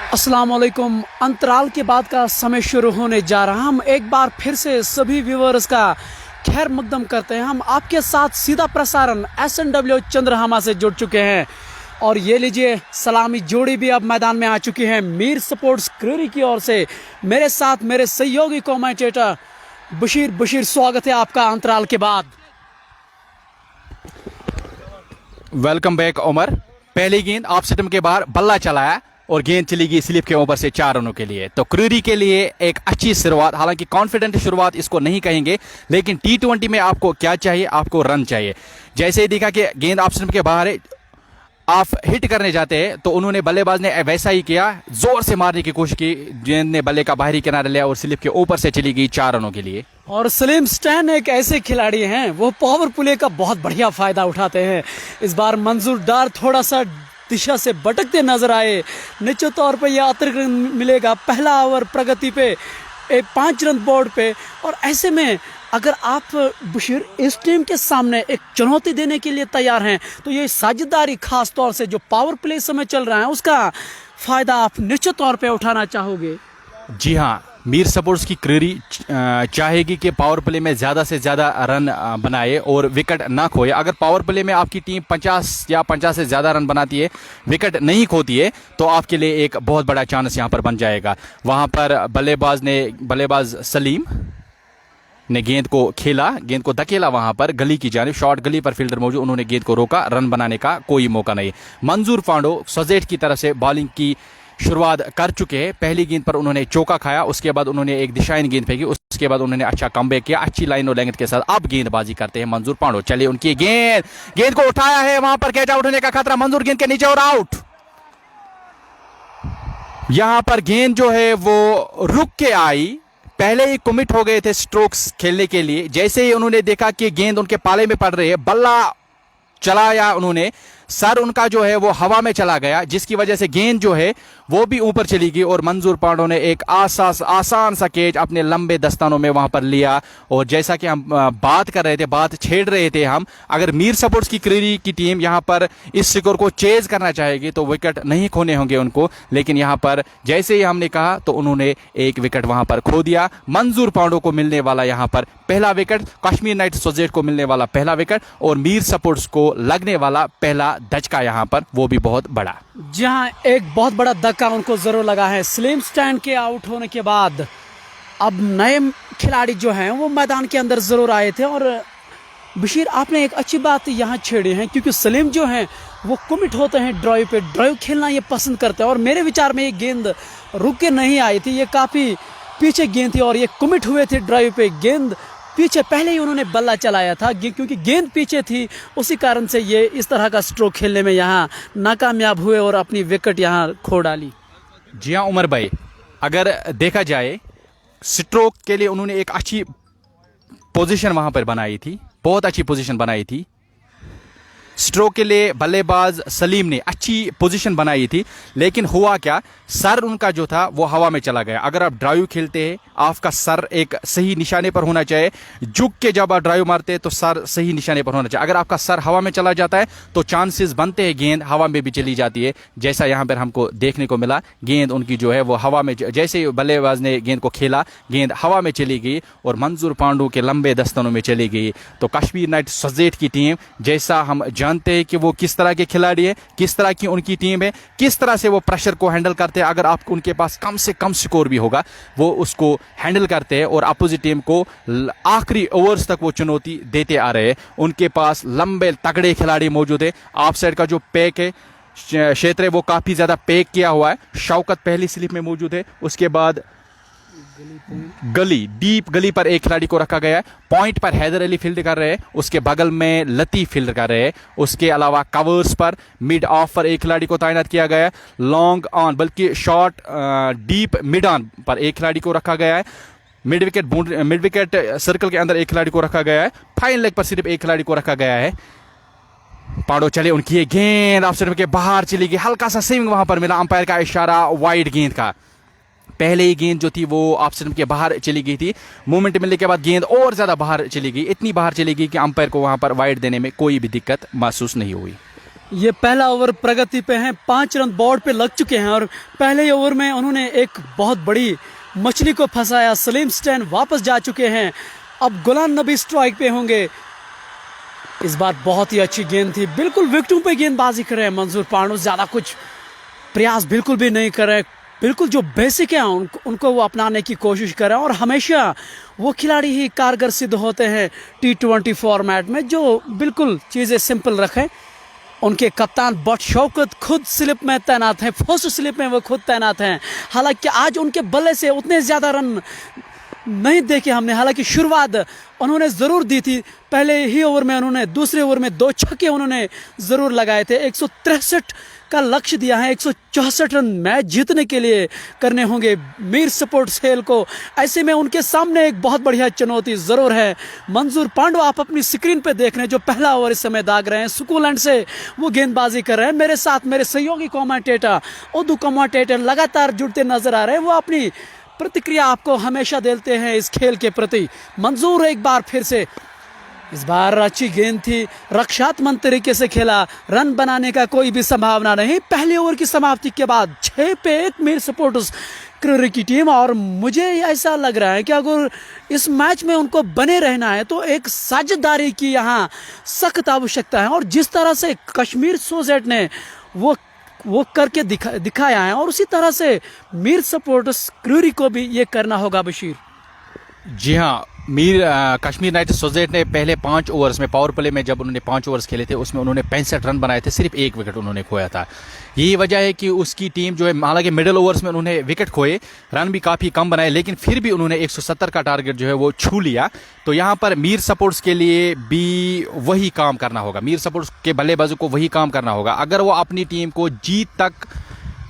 अस्सलाम वालेकुम। अंतराल के बाद का समय शुरू होने जा रहा। हम एक बार फिर से सभी व्यूअर्स का खैर मकदम करते हैं। हम आपके साथ सीधा प्रसारण SNW चंद्रहामा से जुड़ चुके हैं और ये लीजिए सलामी जोड़ी भी अब मैदान में आ चुकी है मीर स्पोर्ट्स क्रूरी की ओर से। मेरे साथ मेरे सहयोगी कमेंटेटर बशीर, स्वागत है आपका अंतराल के बाद। Welcome back Umar. पहली गेंद ऑफ स्टंप के बाहर बल्ला चलाया और गेंद चली गई स्लिप के ऊपर से 4 रनों के लिए। तो क्रूरी के लिए एक अच्छी शुरुआत, हालांकि कॉन्फिडेंट शुरुआत इसको नहीं कहेंगे, लेकिन T20 में आपको क्या चाहिए? आपको रन चाहिए। जैसे ही देखा कि गेंद ऑफ स्टंप के बाहर है, आप हिट करने जाते हैं, तो उन्होंने बल्लेबाज ने वैसा ही किया, जोर से मारने की कोशिश की। गेंद ने बल्ले का बाहरी किनारा लिया और स्लिप के ऊपर से चली गई 4 रनों के लिए। और सलीम स्टैन एक ऐसे खिलाड़ी हैं, वो पावर प्ले का बहुत बढ़िया फायदा उठाते हैं। इस बार मंजूर डार थोड़ा सा दिशा से भटकते नजर आए। निश्चित तौर पर यह अतिरिक्त रन मिलेगा पहला ओवर प्रगति पे 5 रन बोर्ड पे। और ऐसे में अगर आप बशीर इस टीम के सामने एक चुनौती देने के लिए तैयार हैं, तो ये साझेदारी खास तौर से जो पावर प्ले समय चल रहा है उसका फायदा आप निश्चित तौर पे उठाना चाहोगे। जी हाँ, मीर स्पोर्ट्स की क्रूरी चाहेगी कि पावर प्ले में ज़्यादा से ज़्यादा रन बनाए और विकेट ना खोए। अगर पावर प्ले में आपकी टीम 50 या 50 से ज़्यादा रन बनाती है, विकेट नहीं खोती है, तो आपके लिए एक बहुत बड़ा चांस यहाँ पर बन जाएगा। वहाँ पर बल्लेबाज सलीम ने गेंद को खेला, गेंद को धकेला वहाँ पर गली की जानिब। शॉर्ट गली पर फील्डर मौजूद, उन्होंने गेंद को रोका। रन बनाने का कोई मौका नहीं। मंजूर पांडो सजेट की तरफ से बॉलिंग की शुरुआत कर चुके हैं। पहली गेंद पर उन्होंने चौका खाया, उसके बाद उन्होंने एक दिशाहीन गेंद फेंकी, उसके बाद उन्होंने अच्छा कमबैक किया, अच्छी लाइन और लेंथ के साथ अब गेंदबाजी करते हैं मंजूर पांडो। चलिए, उनकी गेंद को उठाया है, वहां पर कैच आउट होने का खतरा। मंजूर गेंद के नीचे और आउट। यहां पर गेंद जो है वो रुक के आई, पहले ही कमिट हो गए थे स्ट्रोक्स खेलने के लिए। जैसे ही उन्होंने देखा कि गेंद उनके पाले में पड़ रही है, बल्ला चलाया उन्होंने, सर उनका जो है वो हवा में चला गया, जिसकी वजह से गेंद जो है वो भी ऊपर चली गई और मंजूर पांडो ने एक आसान सा कैच अपने लंबे दस्तानों में वहां पर लिया। और जैसा कि हम बात कर रहे थे, बात छेड़ रहे थे हम, अगर मीर स्पोर्ट्स की क्रूरी की टीम यहां पर इस स्कोर को चेज करना चाहेगी तो विकेट नहीं खोने होंगे उनको। लेकिन यहां पर जैसे ही हमने कहा तो उन्होंने एक विकेट वहां पर खो दिया। मंजूर पांडो को मिलने वाला यहां पर पहला विकेट, कश्मीर नाइट सोजेट को मिलने वाला पहला विकेट और मीर स्पोर्ट्स को लगने वाला पहला धचका यहां पर, वो भी बहुत बड़ा। जहां एक बहुत बड़ा धक्का उनको जरूर लगा है। स्लिम स्टैंड के आउट होने के बाद अब नए खिलाड़ी जो हैं वो मैदान के अंदर जरूर आए थे। और बशीर, आपने एक अच्छी बात यहाँ छेड़ी है, क्योंकि सलीम जो हैं वो कमिट होते हैं ड्राइव पे, ड्राइव खेलना ये पसंद करते हैं। और मेरे विचार में ये गेंद रुक के नहीं आई थी, ये काफ़ी पीछे गेंद थी और ये कमिट हुए थे ड्राइव पे। गेंद पीछे पहले ही उन्होंने बल्ला चलाया था, क्योंकि गेंद पीछे थी, उसी कारण से ये इस तरह का स्ट्रोक खेलने में यहाँ नाकामयाब हुए और अपनी विकेट यहाँ खो डाली। जी हाँ उमर भाई, अगर देखा जाए स्ट्रोक के लिए उन्होंने एक अच्छी पोजीशन वहां पर बनाई थी, बहुत अच्छी पोजीशन बनाई थी। स्ट्रोक के लिए बल्लेबाज सलीम ने अच्छी पोजीशन बनाई थी, लेकिन हुआ क्या, सर उनका जो था वो हवा में चला गया। अगर आप ड्राइव खेलते हैं, आपका सर एक सही निशाने पर होना चाहिए। झुक के जब आप ड्राइव मारते हैं तो सर सही निशाने पर होना चाहिए। अगर आपका सर हवा में चला जाता है तो चांसेस बनते हैं गेंद हवा में भी चली जाती है, जैसा यहाँ पर हमको देखने को मिला। गेंद उनकी जो है वो हवा में, जैसे ही बल्लेबाज ने गेंद को खेला, गेंद हवा में चली गई और मंजूर पांडो के लंबे दस्तनों में चली गई। तो कश्मीर नाइट सोजेट की टीम, जैसा हम जानते हैं कि वो किस तरह के खिलाड़ी है, किस तरह की उनकी टीम है, किस तरह से वो प्रेशर को हैंडल करते हैं। अगर आप उनके पास कम से कम स्कोर भी होगा, वो उसको हैंडल करते हैं और अपोजिट टीम को आखिरी ओवर्स तक वो चुनौती देते आ रहे हैं। उनके पास लंबे तगड़े खिलाड़ी मौजूद है। ऑफ साइड का जो पैक है, क्षेत्र है, वो काफी ज्यादा पैक किया हुआ है। शौकत पहली स्लिप में मौजूद है, उसके बाद डीप गली पर एक खिलाड़ी को रखा गया है। पॉइंट पर हैदर अली फील्ड कर रहे हैं, उसके बगल में लतीफ फील्ड कर रहे हैं। उसके अलावा कवर्स पर मिड ऑफ पर एक खिलाड़ी को तैनात किया गया है। लॉन्ग ऑन बल्कि शॉर्ट डीप मिड ऑन पर एक खिलाड़ी को रखा गया है। मिड विकेट सर्कल के अंदर एक खिलाड़ी को रखा गया है। फाइन लेग पर सिर्फ एक खिलाड़ी को रखा गया है। पांडो चले, उनकी गेंद ऑफ स्टंप के बाहर चली गई, हल्का सा स्विंग वहां पर मिला, अंपायर का इशारा वाइड गेंद का। पहले ही गेंद जो थी वो ऑफ स्टंप के बाहर चली गई थी। मूवमेंट मिलने के बाद गेंद और ज्यादा बाहर चली गई, इतनी बाहर चली गई कि अंपायर को वहां पर वाइड देने में कोई भी दिक्कत महसूस नहीं हुई। ये पहला ओवर प्रगति पे है, 5 रन बोर्ड पे लग चुके हैं और पहले ही ओवर में उन्होंने एक बहुत बड़ी मछली को फंसाया। सलीम स्टैन वापस जा चुके हैं, अब गुलाम नबी स्ट्राइक पे होंगे। इस बार बहुत ही अच्छी गेंद थी, बिल्कुल विकेटों पे गेंदबाजी कर रहे हैं मंजूर पांडू, ज्यादा कुछ प्रयास बिल्कुल भी नहीं कर रहे, बिल्कुल जो बेसिक है उनको वो अपनाने की कोशिश कर रहे हैं। और हमेशा वो खिलाड़ी ही कारगर सिद्ध होते हैं T20 फॉर्मेट में, जो बिल्कुल चीज़ें सिंपल रखें। उनके कप्तान बट शौकत खुद स्लिप में तैनात हैं, फर्स्ट स्लिप में वो खुद तैनात हैं। हालांकि आज उनके बल्ले से उतने ज़्यादा रन नहीं देखे हमने, हालांकि शुरुआत उन्होंने ज़रूर दी थी। पहले ही ओवर में उन्होंने, दूसरे ओवर में 2 छक्के उन्होंने ज़रूर लगाए थे। 163 का लक्ष्य दिया है, 164 रन मैच जीतने के लिए करने होंगे मीर स्पोर्ट्स खेल को। ऐसे में उनके सामने एक बहुत बढ़िया चुनौती ज़रूर है। मंजूर पांडू आप अपनी स्क्रीन पे देख रहे हैं, जो पहला ओवर इस समय दाग रहे हैं, सुकूलैंड से वो गेंदबाजी कर रहे हैं। मेरे साथ मेरे सहयोगी कमेंटेटर, उर्दू कमेंटेटर लगातार जुड़ते नजर आ रहे हैं, वो अपनी प्रतिक्रिया आपको हमेशा देते हैं इस खेल के प्रति। मंजूर एक बार फिर से, इस बार अच्छी गेंद थी, रक्षात्मक तरीके से खेला, रन बनाने का कोई भी संभावना नहीं। पहले ओवर की समाप्ति के बाद 6 पे 1 मीर स्पोर्ट्स क्रूरी की टीम। और मुझे ऐसा लग रहा है कि अगर इस मैच में उनको बने रहना है तो एक साझेदारी की यहाँ सख्त आवश्यकता है। और जिस तरह से कश्मीर सोसाइटी ने वो करके दिखाया है, और उसी तरह से मीर स्पोर्ट्स क्रूरी को भी ये करना होगा बशीर। जी हाँ, कश्मीर नाइट सोसाइटी ने पहले 5 ओवर्स में, पावर प्ले में जब उन्होंने 5 ओवर्स खेले थे, उसमें उन्होंने 65 रन बनाए थे, सिर्फ 1 विकेट उन्होंने खोया था। यही वजह है कि उसकी टीम जो है, हालांकि मिडिल ओवर्स में उन्होंने विकेट खोए, रन भी काफ़ी कम बनाए, लेकिन फिर भी उन्होंने 170 का टारगेट जो है वो छू लिया। तो यहाँ पर मीर सपोर्ट्स के लिए भी वही काम करना होगा, मीर सपोर्ट्स के बल्लेबाजों को वही काम करना होगा अगर वो अपनी टीम को जीत तक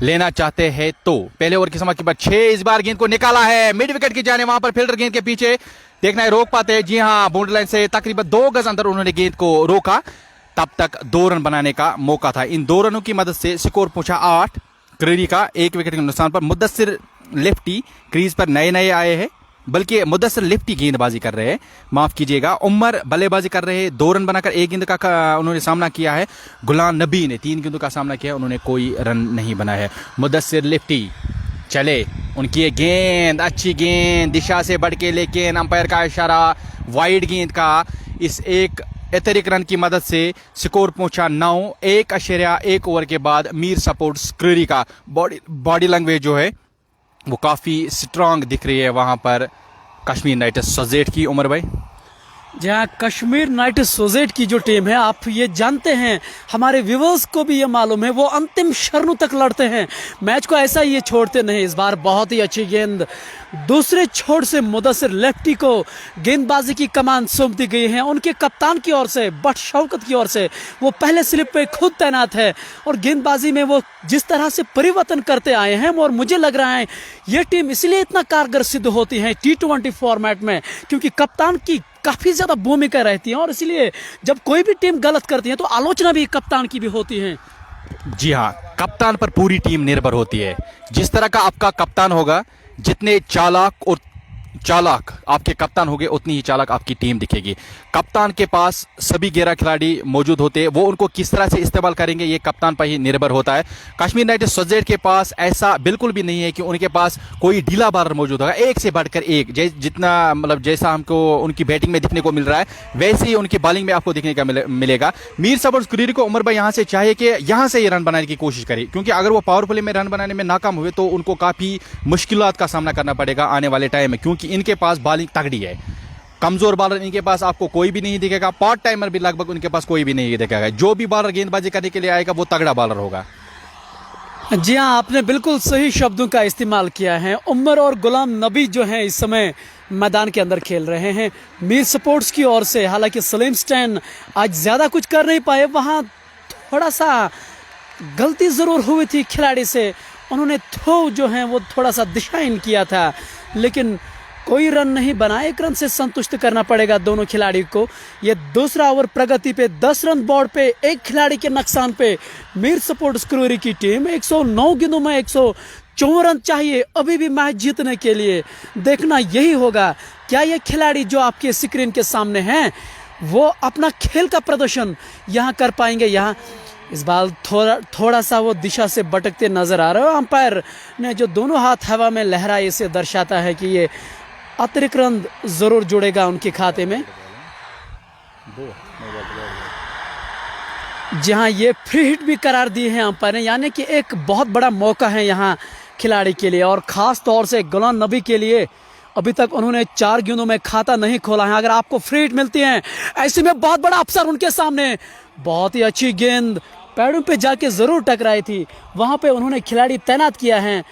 लेना चाहते हैं। तो पहले ओवर की समाप्ति के बाद 6, इस बार गेंद को निकाला है मिड विकेट की जाने, वहां पर फील्डर गेंद के पीछे, देखना है रोक पाते हैं। जी हाँ, बाउंड्री लाइन से तकरीबन 2 गज अंदर उन्होंने गेंद को रोका, तब तक 2 रन बनाने का मौका था। इन 2 रनों की मदद से स्कोर पहुंचा 8 क्रीरी का, 1 विकेट के नुकसान पर। मुद्दस्सिर लेफ्टी क्रीज पर नए आए हैं, बल्कि मुद्दस्सिर लेफ्टी गेंदबाजी कर रहे हैं, माफ कीजिएगा। उमर बल्लेबाजी कर रहे हैं, 2 रन बनाकर 1 गेंद का उन्होंने सामना किया है। गुलाम नबी ने 3 गेंदों का सामना किया, उन्होंने कोई रन नहीं बनाया है। मुद्दस्सिर लेफ्टी चले, उनकी ये गेंद, अच्छी गेंद दिशा से बढ़ के, लेकिन अंपायर का इशारा वाइड गेंद का, इस एक अतिरिक्त रन की मदद से स्कोर पहुंचा 9। 1.1 ओवर के बाद मीर स्पोर्ट्स क्रूरी का बॉडी लैंग्वेज जो है वो काफ़ी स्ट्रांग दिख रही है वहाँ पर कश्मीर नाइट सोसाइटी की। उमर भाई, जहाँ कश्मीर नाइट सोसाइटी की जो टीम है, आप ये जानते हैं, हमारे व्यूवर्स को भी ये मालूम है, वो अंतिम क्षणों तक लड़ते हैं, मैच को ऐसा ही ये छोड़ते नहीं। इस बार बहुत ही अच्छी गेंद, दूसरे छोर से मुदस्सिर लेफ्टी को गेंदबाजी की कमान सौंप दी गई है उनके कप्तान की ओर से, बट शौकत की ओर से। वो पहले स्लिप पे खुद तैनात है और गेंदबाजी में वो जिस तरह से परिवर्तन करते आए हैं, और मुझे लग रहा है ये टीम इसलिए इतना कारगर सिद्ध होती है T20 फॉर्मेट में, क्योंकि कप्तान की काफी ज्यादा भूमिका रहती है, और इसलिए जब कोई भी टीम गलत करती है तो आलोचना भी कप्तान की भी होती है। जी हाँ, कप्तान पर पूरी टीम निर्भर होती है। जिस तरह का आपका कप्तान होगा, जितने चालाक आपके कप्तान होंगे, उतनी ही चालाक आपकी टीम दिखेगी। कप्तान के पास सभी 11 खिलाड़ी मौजूद होते हैं, वो उनको किस तरह से इस्तेमाल करेंगे ये कप्तान पर ही निर्भर होता है। कश्मीर नाइट सोसाइटी के पास ऐसा बिल्कुल भी नहीं है कि उनके पास कोई ढीला बॉलर मौजूद होगा, एक से बढ़कर एक, जितना मतलब जैसा हमको उनकी बैटिंग में दिखने को मिल रहा है, वैसे ही उनकी बॉलिंग में आपको दिखने का मिलेगा। मीर स्पोर्ट्स क्रूरी को उमर भाई यहाँ से चाहिए कि यहाँ से ये रन बनाने की कोशिश करे, क्योंकि अगर वो पावर प्ले में रन बनाने में नाकाम हुए तो उनको काफ़ी मुश्किलात का सामना करना पड़ेगा आने वाले टाइम में, क्योंकि इनके पास बॉलिंग तगड़ी है। कमजोर बॉलर इनके पास आपको कोई भी नहीं दिखेगा, पार्ट टाइमर भी लगभग उनके पास कोई भी नहीं दिखेगा। जो भी बॉलर गेंदबाजी करने के लिए आएगा वो तगड़ा बॉलर होगा। जी हाँ, आपने बिल्कुल सही शब्दों का इस्तेमाल किया है। उमर और गुलाम नबी जो हैं इस समय मैदान के अंदर खेल रहे हैं मीर स्पोर्ट्स की ओर से। हालांकि सलीम स्टैन आज ज़्यादा कुछ कर नहीं पाए, वहाँ थोड़ा सा गलती ज़रूर हुई थी खिलाड़ी से, उन्होंने थ्रो जो है वो थोड़ा सा दिशाहीन किया था, लेकिन कोई रन नहीं बना। 1 रन से संतुष्ट करना पड़ेगा दोनों खिलाड़ी को। ये दूसरा ओवर प्रगति पे 10 रन बोर्ड पे 1 खिलाड़ी के नुकसान पे मीर स्पोर्ट्स क्रूरी की टीम 109 गेंदों में 104 रन चाहिए अभी भी मैच जीतने के लिए। देखना यही होगा, क्या ये खिलाड़ी जो आपके स्क्रीन के सामने हैं वो अपना खेल का प्रदर्शन यहाँ कर पाएंगे। यहाँ इस बार थोड़ा सा वो दिशा से भटकते नजर आ रहे हो। अंपायर ने जो दोनों हाथ हवा में लहराए इसे दर्शाता है कि ये अतिरिक्त रन जरूर जुड़ेगा उनके खाते में। जहां ये फ्री हिट भी करार दिए हैं अंपायर ने, यानी कि एक बहुत बड़ा मौका है यहां खिलाड़ी के लिए, और खास तौर से गुलाम नबी के लिए। अभी तक उन्होंने 4 गेंदों में खाता नहीं खोला है। अगर आपको फ्री हिट मिलती है ऐसे में बहुत बड़ा अवसर उनके सामने। बहुत ही अच्छी गेंद पैडों पे जाके जरूर टकराई थी, वहां पे उन्होंने खिलाड़ी तैनात किया है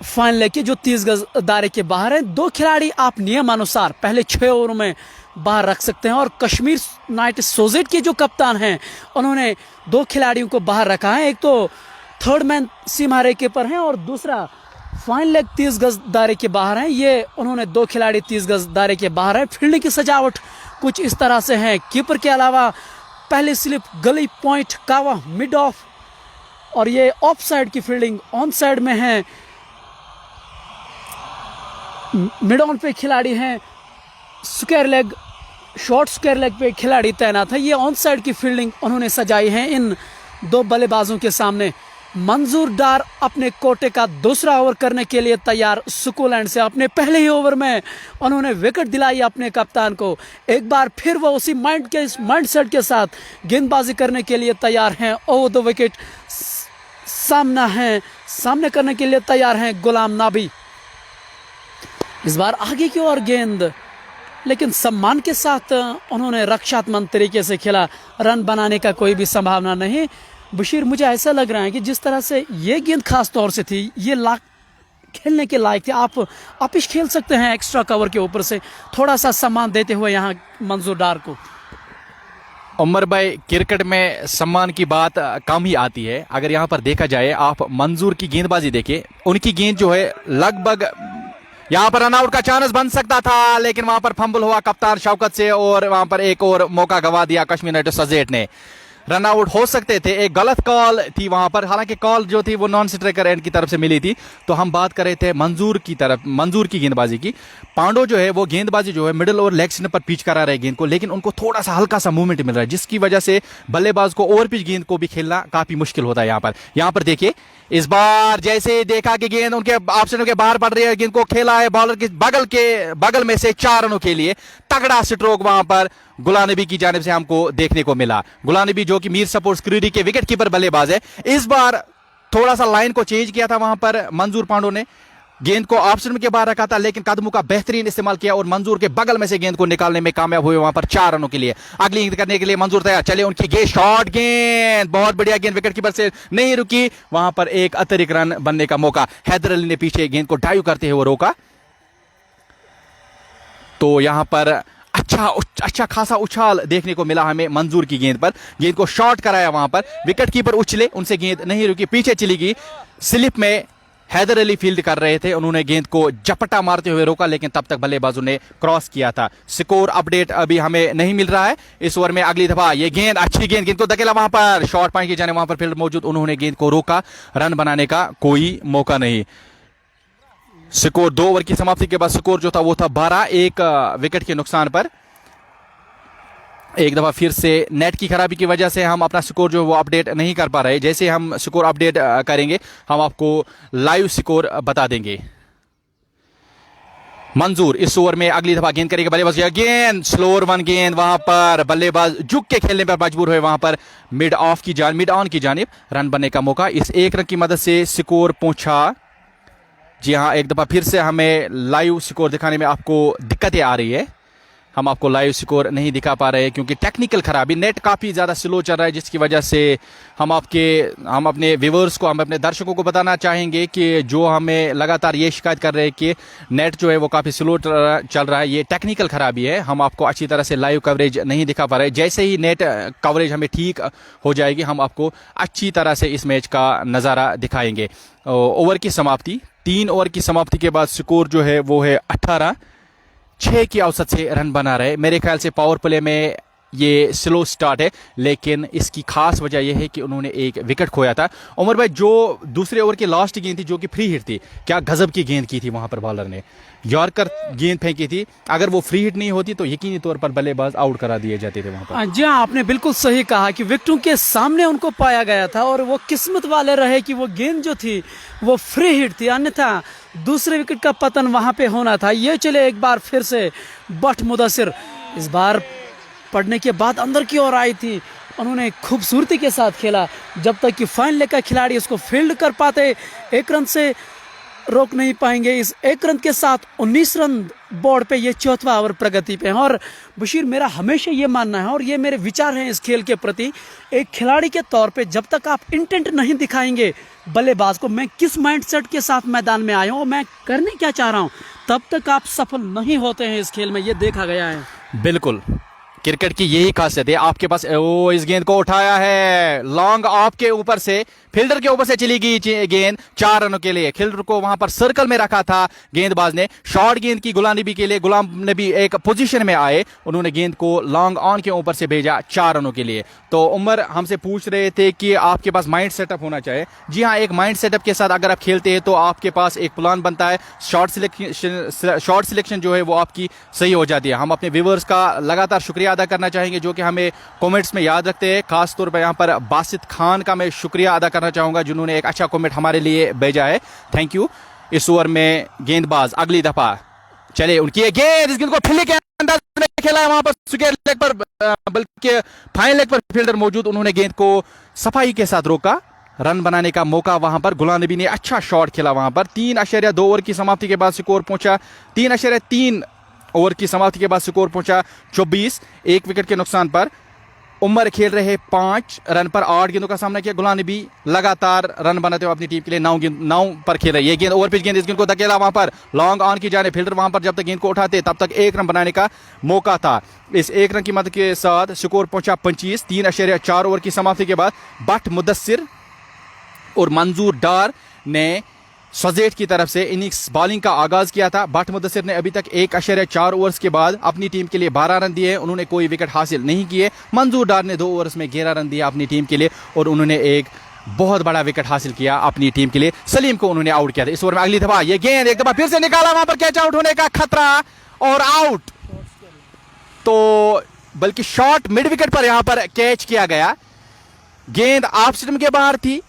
फाइन लेके जो 30 गज दायरे के बाहर है। 2 खिलाड़ी आप नियम अनुसार पहले 6 ओवरों में बाहर रख सकते हैं, और कश्मीर नाइट सोजेट के जो कप्तान हैं उन्होंने 2 खिलाड़ियों को बाहर रखा है। एक तो थर्ड मैन सीमा रेखे पर है और दूसरा फाइन लेग 30 गज दायरे के बाहर है। ये उन्होंने 2 खिलाड़ी 30 गज दायरे के बाहर है। फील्डिंग की सजावट कुछ इस तरह से है। कीपर के अलावा पहले स्लिप, गली पॉइंट, कावा, मिड ऑफ, और ये ऑफ साइड की फील्डिंग ऑन साइड में है। मिड ऑन पे खिलाड़ी हैं, square leg, short square leg पे खिलाड़ी तैनात है। ये ऑन साइड की फील्डिंग उन्होंने सजाई है इन 2 बल्लेबाजों के सामने। मंजूर डार अपने कोटे का दूसरा ओवर करने के लिए तैयार। सुकोलैंड से अपने पहले ही ओवर में उन्होंने विकेट दिलाई अपने कप्तान को। एक बार फिर वो उसी माइंड सेट के साथ गेंदबाजी करने के लिए तैयार हैं। ओवर द विकेट सामने करने के लिए तैयार हैं गुलाम नबी। इस बार आगे की ओर गेंद, लेकिन सम्मान के साथ उन्होंने रक्षात्मक तरीके से खेला। रन बनाने का कोई भी संभावना नहीं। बशीर, मुझे ऐसा लग रहा है कि जिस तरह से ये गेंद खास तौर से थी, ये खेलने के लायक थी। आप इस खेल सकते हैं एक्स्ट्रा कवर के ऊपर से, थोड़ा सा सम्मान देते हुए यहाँ मंजूर डार को। उमर भाई, क्रिकेट में सम्मान की बात कम ही आती है। अगर यहाँ पर देखा जाए, आप मंजूर की गेंदबाजी देखें, उनकी गेंद जो है लगभग यहाँ पर रनआउट का चांस बन सकता था, लेकिन वहां पर फंबल हुआ कप्तान शौकत से और वहां पर एक और मौका गवा दिया कश्मीर नाइट सोजेट ने। रन आउट हो सकते थे, एक गलत कॉल थी वहां पर। हालांकि कॉल जो थी वो नॉन स्ट्राइकर एंड की तरफ से मिली थी। तो हम बात कर रहे थे मंजूर की गेंदबाजी की। पांडो जो है वो गेंदबाजी जो है मिडिल और लेग स्पिन पर पिच करा रहे गेंद को, लेकिन उनको थोड़ा सा हल्का सा मूवमेंट मिल रहा है, जिसकी वजह से बल्लेबाज को ओवर पिच गेंद को भी खेलना काफी मुश्किल होता है। यहाँ पर देखिए, इस बार जैसे देखा कि गेंद उनके ऑप्शन के बाहर पड़ रही है, गेंद को खेला है बॉलर के बगल में से 4 रनों के लिए। तगड़ा स्ट्रोक वहां पर गुलाम नबी की जानिब से हमको देखने को मिला। गुलाम नबी जो कि मीर सपोर्ट स्क्रूरी के विकेट कीपर बल्लेबाज है, इस बार थोड़ा सा लाइन को चेंज किया था वहां पर मंजूर पांडो ने। गेंद को ऑप्शन के बाहर रखा था, लेकिन कदमों का बेहतरीन इस्तेमाल किया और मंजूर के बगल में से गेंद को निकालने में कामयाब हुए वहां पर 4 रनों के लिए। अगली गेंद करने के लिए मंजूर तैयार। चले उनकी गेंद, शॉर्ट गेंद, बहुत बढ़िया गेंद, विकेट कीपर से नहीं रुकी। वहां पर एक अतिरिक्त रन बनने का मौका। हैदर अली ने पीछे गेंद को डाइव करते हुए रोका। तो यहां पर अच्छा खासा उछाल देखने को मिला हमें मंजूर की गेंद पर। गेंद को शॉर्ट कराया वहां पर, विकेट कीपर उछले, उनसे गेंद नहीं रुकी, पीछे चली गई। स्लिप में हैदर अली फील्ड कर रहे थे, उन्होंने गेंद को झपटा मारते हुए रोका, लेकिन तब तक बल्लेबाजों ने क्रॉस किया था। स्कोर अपडेट अभी हमें नहीं मिल रहा है इस ओवर में। अगली दफा ये गेंद, अच्छी गेंद को धकेला वहां पर, शॉर्ट पॉइंट की जाने वहां पर फील्ड मौजूद, उन्होंने गेंद को रोका। रन बनाने का कोई मौका नहीं। स्कोर 2 ओवर की समाप्ति के बाद स्कोर जो था वो था 12, एक विकेट के नुकसान पर। एक दफा फिर से नेट की खराबी की वजह से हम अपना स्कोर जो वो अपडेट नहीं कर पा रहे। जैसे हम स्कोर अपडेट करेंगे हम आपको लाइव स्कोर बता देंगे। मंजूर इस ओवर में अगली दफा गेंद करेगा, बल्लेबाज गेंद, स्लोअर वन गेंद, वहां पर बल्लेबाज झुक के खेलने पर मजबूर हुए वहां पर मिड ऑन की जानिब। रन बनने का मौका, इस 1 रन की मदद से स्कोर पहुंचा। जी हाँ, एक दफा फिर से हमें लाइव स्कोर दिखाने में आपको दिक्कतें आ रही है। हम आपको लाइव स्कोर नहीं दिखा पा रहे हैं क्योंकि टेक्निकल खराबी, नेट काफ़ी ज़्यादा स्लो चल रहा है, जिसकी वजह से हम अपने व्यूअर्स को, हम अपने दर्शकों को बताना चाहेंगे कि जो हमें लगातार ये शिकायत कर रहे हैं कि नेट जो है वो काफ़ी स्लो चल रहा है, ये टेक्निकल खराबी है। हम आपको अच्छी तरह से लाइव कवरेज नहीं दिखा पा रहे। जैसे ही नेट कवरेज हमें ठीक हो जाएगी हम आपको अच्छी तरह से इस मैच का नज़ारा दिखाएंगे। ओवर की समाप्ति, 3 ओवर की समाप्ति के बाद स्कोर जो है वो है 18, 6 की औसत से रन बना रहे। मेरे ख्याल से पावर प्ले में ये स्लो स्टार्ट है, लेकिन इसकी खास वजह यह है कि उन्होंने एक विकेट खोया था। उमर भाई, जो दूसरे ओवर की लास्ट गेंद थी जो कि फ्री हिट थी, क्या गजब की गेंद की थी वहां पर बॉलर ने, यॉर्कर गेंद फेंकी थी। अगर वो फ्री हिट नहीं होती तो यकीनी तौर पर बल्लेबाज आउट करा दिए जाते थे वहां पर। जी हाँ, आपने बिल्कुल सही कहा कि विकेटों के सामने उनको पाया गया था और वो किस्मत वाले रहे कि वो गेंद जो थी वो फ्री हिट थी, अन्यथा दूसरे विकेट का पतन वहां पे होना था। ये चले एक बार फिर से बट मुदस्सिर इस बार पड़ने के बाद अंदर की ओर आई थी, उन्होंने खूबसूरती के साथ खेला जब तक कि फाइन लेग का खिलाड़ी उसको फील्ड कर पाते। एक रन से रोक नहीं पाएंगे। इस एक रन के साथ 19 रन बोर्ड पे ये चौथा ओवर प्रगति पे है। और बशीर, मेरा हमेशा ये मानना है और ये मेरे विचार हैं इस खेल के प्रति, एक खिलाड़ी के तौर पे जब तक आप इंटेंट नहीं दिखाएंगे बल्लेबाज को, मैं किस माइंडसेट के साथ मैदान में आया हूँ, मैं करने क्या चाह रहा हूँ, तब तक आप सफल नहीं होते हैं इस खेल में। ये देखा गया है। बिल्कुल, क्रिकेट की यही खासियत है। आपके पास ओ इस गेंद को उठाया है लॉन्ग ऑफ के ऊपर से, फील्डर के ऊपर से चली गई गेंद 4 रनों के लिए। फील्डर को वहां पर सर्कल में रखा था गेंदबाज ने, शॉर्ट गेंद की गुलाम नबी के लिए। गुलाम नबी एक पोजीशन में आए, उन्होंने गेंद को लॉन्ग ऑन के ऊपर से भेजा 4 रनों के लिए। तो उमर हमसे पूछ रहे थे कि आपके पास माइंड सेटअप होना चाहिए। जी हाँ, एक माइंड सेटअप के साथ अगर आप खेलते हैं तो आपके पास एक प्लान बनता है, शॉर्ट सिलेक्शन जो है वो आपकी सही हो जाती है। हम अपने व्यूअर्स का लगातार शुक्रिया अदा करना चाहेंगे जो कि हमें कमेंट्स में याद रखते हैं। खास तौर पर यहाँ पर बासित खान का मैं शुक्रिया अदा करना चाहूंगा जिन्होंने एक अच्छा कमेंट हमारे लिए भेजा है, थैंक यू। इस ओवर में गेंदबाज अगली दफा चले, उनकी गेंद, इस गेंद को ठिल्ली के अंदाज में खेला है वहां पर स्क्वायर लेग पर, बल्कि फाइन लेग पर फील्डर मौजूद, उन्होंने गेंद को सफाई के साथ रोका। रन बनाने का मौका वहां पर गुलाम नबी ने अच्छा शॉट खेला वहां पर। 3.2 ओवर की समाप्ति के बाद स्कोर पहुंचा 3.3 ओवर की समाप्ति के बाद स्कोर पहुंचा 24, 1 विकेट के नुकसान पर। उमर खेल रहे 5 रन पर 8 गेंदों का सामना किया। गुलाम नबी लगातार रन बनाते हुए अपनी टीम के लिए 9 पर खेल रहे। ये गेंद ओवर पिच गेंद, इस गेंद को धकेला वहां पर लॉन्ग ऑन की जाने, फील्डर वहां पर जब तक गेंद को उठाते तब तक 1 रन बनाने का मौका था। इस 1 रन की मदद के साथ स्कोर पहुंचा 25, 3.4 ओवर की समाप्ति के बाद बट मुदस्सिर और मंजूर डार ने सजेट की तरफ से इनिंग्स बॉलिंग का आगाज किया था। बट मुदस्सिर ने अभी तक 1.4 ओवर्स के बाद अपनी टीम के लिए 12 रन दिए हैं, उन्होंने कोई विकेट हासिल नहीं किए। मंजूर डार ने 2 ओवर्स में 11 रन दिया अपनी टीम के लिए और उन्होंने एक बहुत बड़ा विकेट हासिल किया अपनी टीम के लिए। सलीम को उन्होंने आउट किया था। इस ओवर में अगली दफा ये गेंद एक दफा फिर से निकाला, वहां पर कैच आउट होने का खतरा और आउट, तो बल्कि शॉर्ट मिड विकेट पर यहां पर कैच किया गया। गेंद ऑफ स्टंप के बाहर थी,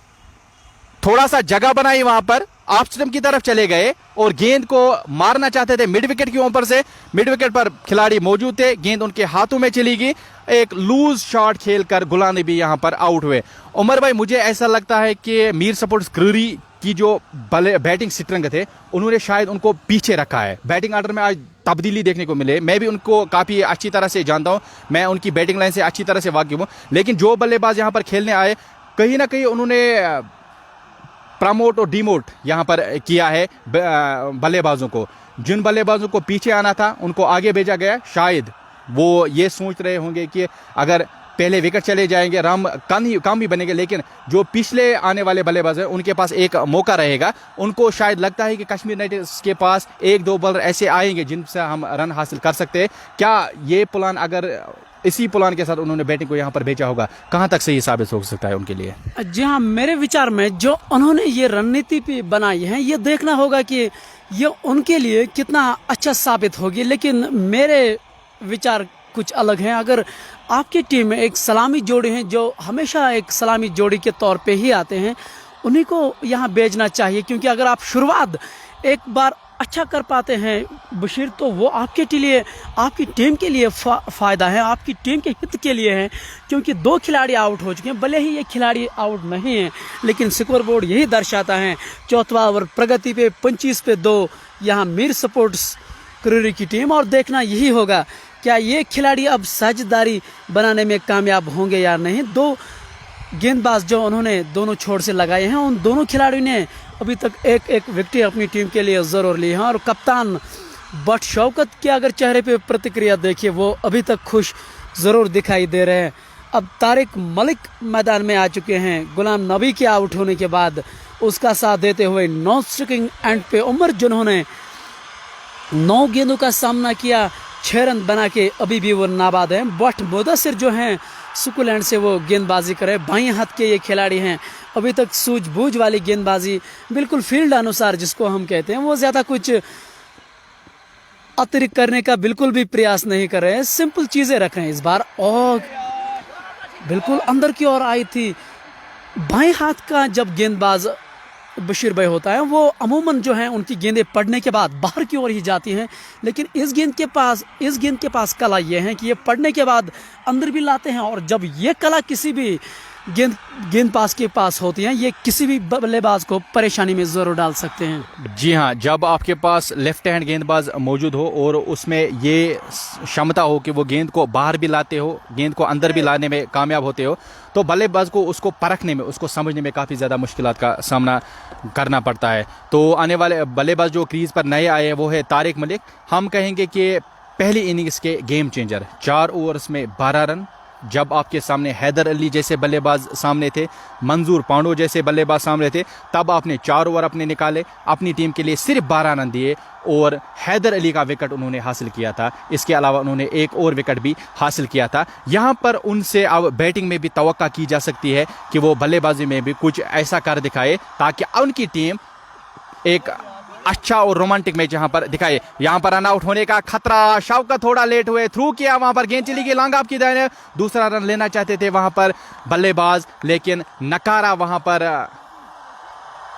थोड़ा सा जगह बनाई वहां पर, ऑफ स्टंप की तरफ चले गए और गेंद को मारना चाहते थे मिड विकेट के ऊपर से। मिड विकेट पर खिलाड़ी मौजूद थे, गेंद उनके हाथों में चली गई। एक लूज शॉट खेलकर गुलाम नबी यहां पर आउट हुए। उमर भाई, मुझे ऐसा लगता है कि मीर सपोर्ट्स क्रूरी की जो बैटिंग स्ट्रेंथ थे, उन्होंने शायद उनको पीछे रखा है। बैटिंग ऑर्डर में आज तब्दीली देखने को मिले। मैं भी उनको काफी अच्छी तरह से जानता हूं, मैं उनकी बैटिंग लाइन से अच्छी तरह से वाकिफ हूं, लेकिन जो बल्लेबाज यहां पर खेलने आए कहीं ना कहीं उन्होंने प्रमोट और डिमोट यहां पर किया है बल्लेबाजों को। जिन बल्लेबाजों को पीछे आना था उनको आगे भेजा गया। शायद वो ये सोच रहे होंगे कि अगर पहले विकेट चले जाएंगे रन कम ही बनेंगे, लेकिन जो पिछले आने वाले बल्लेबाज हैं उनके पास एक मौका रहेगा। उनको शायद लगता है कि कश्मीर नाइट्स के पास 1-2 बॉलर ऐसे आएंगे जिनसे हम रन हासिल कर सकते हैं। क्या ये प्लान, अगर इसी प्लान के साथ उन्होंने बैटिंग को यहां पर भेजा होगा, कहां तक सही साबित हो सकता है उनके लिए? जी हाँ, मेरे विचार में जो उन्होंने ये रणनीति भी बनाई है, ये देखना होगा कि ये उनके लिए कितना अच्छा साबित होगी। लेकिन मेरे विचार कुछ अलग हैं। अगर आपकी टीम में एक सलामी जोड़ी है जो हमेशा एक सलामी जोड़ी के तौर पे ही आते हैं, उन्हीं को यहाँ भेजना चाहिए, क्योंकि अगर आप शुरुआत एक बार अच्छा कर पाते हैं बशीर, तो वो आपके लिए, आपकी टीम के लिए फ़ायदा है, आपकी टीम के हित के लिए है। क्योंकि 2 खिलाड़ी आउट हो चुके हैं, भले ही ये खिलाड़ी आउट नहीं है, लेकिन स्कोर बोर्ड यही दर्शाता है। चौथा ओवर प्रगति पे 25 पे 2 यहाँ मीर सपोर्ट्स क्रूरी की टीम। और देखना यही होगा क्या ये खिलाड़ी अब साझेदारी बनाने में कामयाब होंगे या नहीं। 2 गेंदबाज जो उन्होंने दोनों छोर से लगाए हैं, उन दोनों खिलाड़ियों ने अभी तक एक विकेट अपनी टीम के लिए जरूर ली है। और कप्तान बट शौकत के अगर चेहरे पे प्रतिक्रिया देखिए, वो अभी तक खुश जरूर दिखाई दे रहे हैं। अब तारिक मलिक मैदान में आ चुके हैं गुलाम नबी के आउट होने के बाद, उसका साथ देते हुए नॉन स्ट्राइकिंग एंड पे उमर, जिन्होंने 9 गेंदों का सामना किया, 6 रन बना के अभी भी वो नाबाद हैं। बट मुदस्सिर जो हैं सुकुलैंड से वो गेंदबाजी करे, बाएं हाथ के ये खिलाड़ी हैं। अभी तक सूझबूझ वाली गेंदबाजी बिल्कुल फील्ड अनुसार जिसको हम कहते हैं, वो ज़्यादा कुछ अतिरिक्त करने का बिल्कुल भी प्रयास नहीं कर रहे हैं। सिंपल चीज़ें रख रहे हैं इस बार। और बिल्कुल अंदर की ओर आई थी। बाएं हाथ का जब गेंदबाज बशीर भाई होता है, वो अमूमन जो है उनकी गेंदें पड़ने के बाद बाहर की ओर ही जाती हैं। लेकिन इस गेंद के पास कला ये है कि ये पड़ने के बाद अंदर भी लाते हैं। और जब ये कला किसी भी गेंदबाज के पास होती है, ये किसी भी बल्लेबाज को परेशानी में जरूर डाल सकते हैं। जी हाँ, जब आपके पास लेफ्ट हैंड गेंदबाज मौजूद हो और उसमें ये क्षमता हो कि वो गेंद को बाहर भी लाते हो, गेंद को अंदर भी लाने में कामयाब होते हो, तो बल्लेबाज को उसको परखने में, उसको समझने में काफ़ी ज़्यादा मुश्किलात का सामना करना पड़ता है। तो आने वाले बल्लेबाज जो क्रीज पर नए आए हैं वो है तारिक मलिक। हम कहेंगे कि पहली इनिंग्स के गेम चेंजर, 4 ओवर्स में 12 रन। जब आपके सामने हैदर अली जैसे बल्लेबाज सामने थे, मंजूर पांडो जैसे बल्लेबाज सामने थे, तब आपने 4 ओवर अपने निकाले, अपनी टीम के लिए सिर्फ 12 रन दिए और हैदर अली का विकेट उन्होंने हासिल किया था। इसके अलावा उन्होंने एक और विकेट भी हासिल किया था। यहाँ पर उनसे अब बैटिंग में भी तवक्का की जा सकती है कि वो बल्लेबाजी में भी कुछ ऐसा कर दिखाए ताकि उनकी टीम एक अच्छा और रोमांटिक मैच यहाँ पर दिखाए। यहाँ पर रन आउट होने का खतरा, शौकत थोड़ा लेट हुए, थ्रू किया, वहां पर गेंद चली गई लॉन्ग ऑफ की दाएं, दूसरा रन लेना चाहते थे वहां पर बल्लेबाज, लेकिन नकारा वहां पर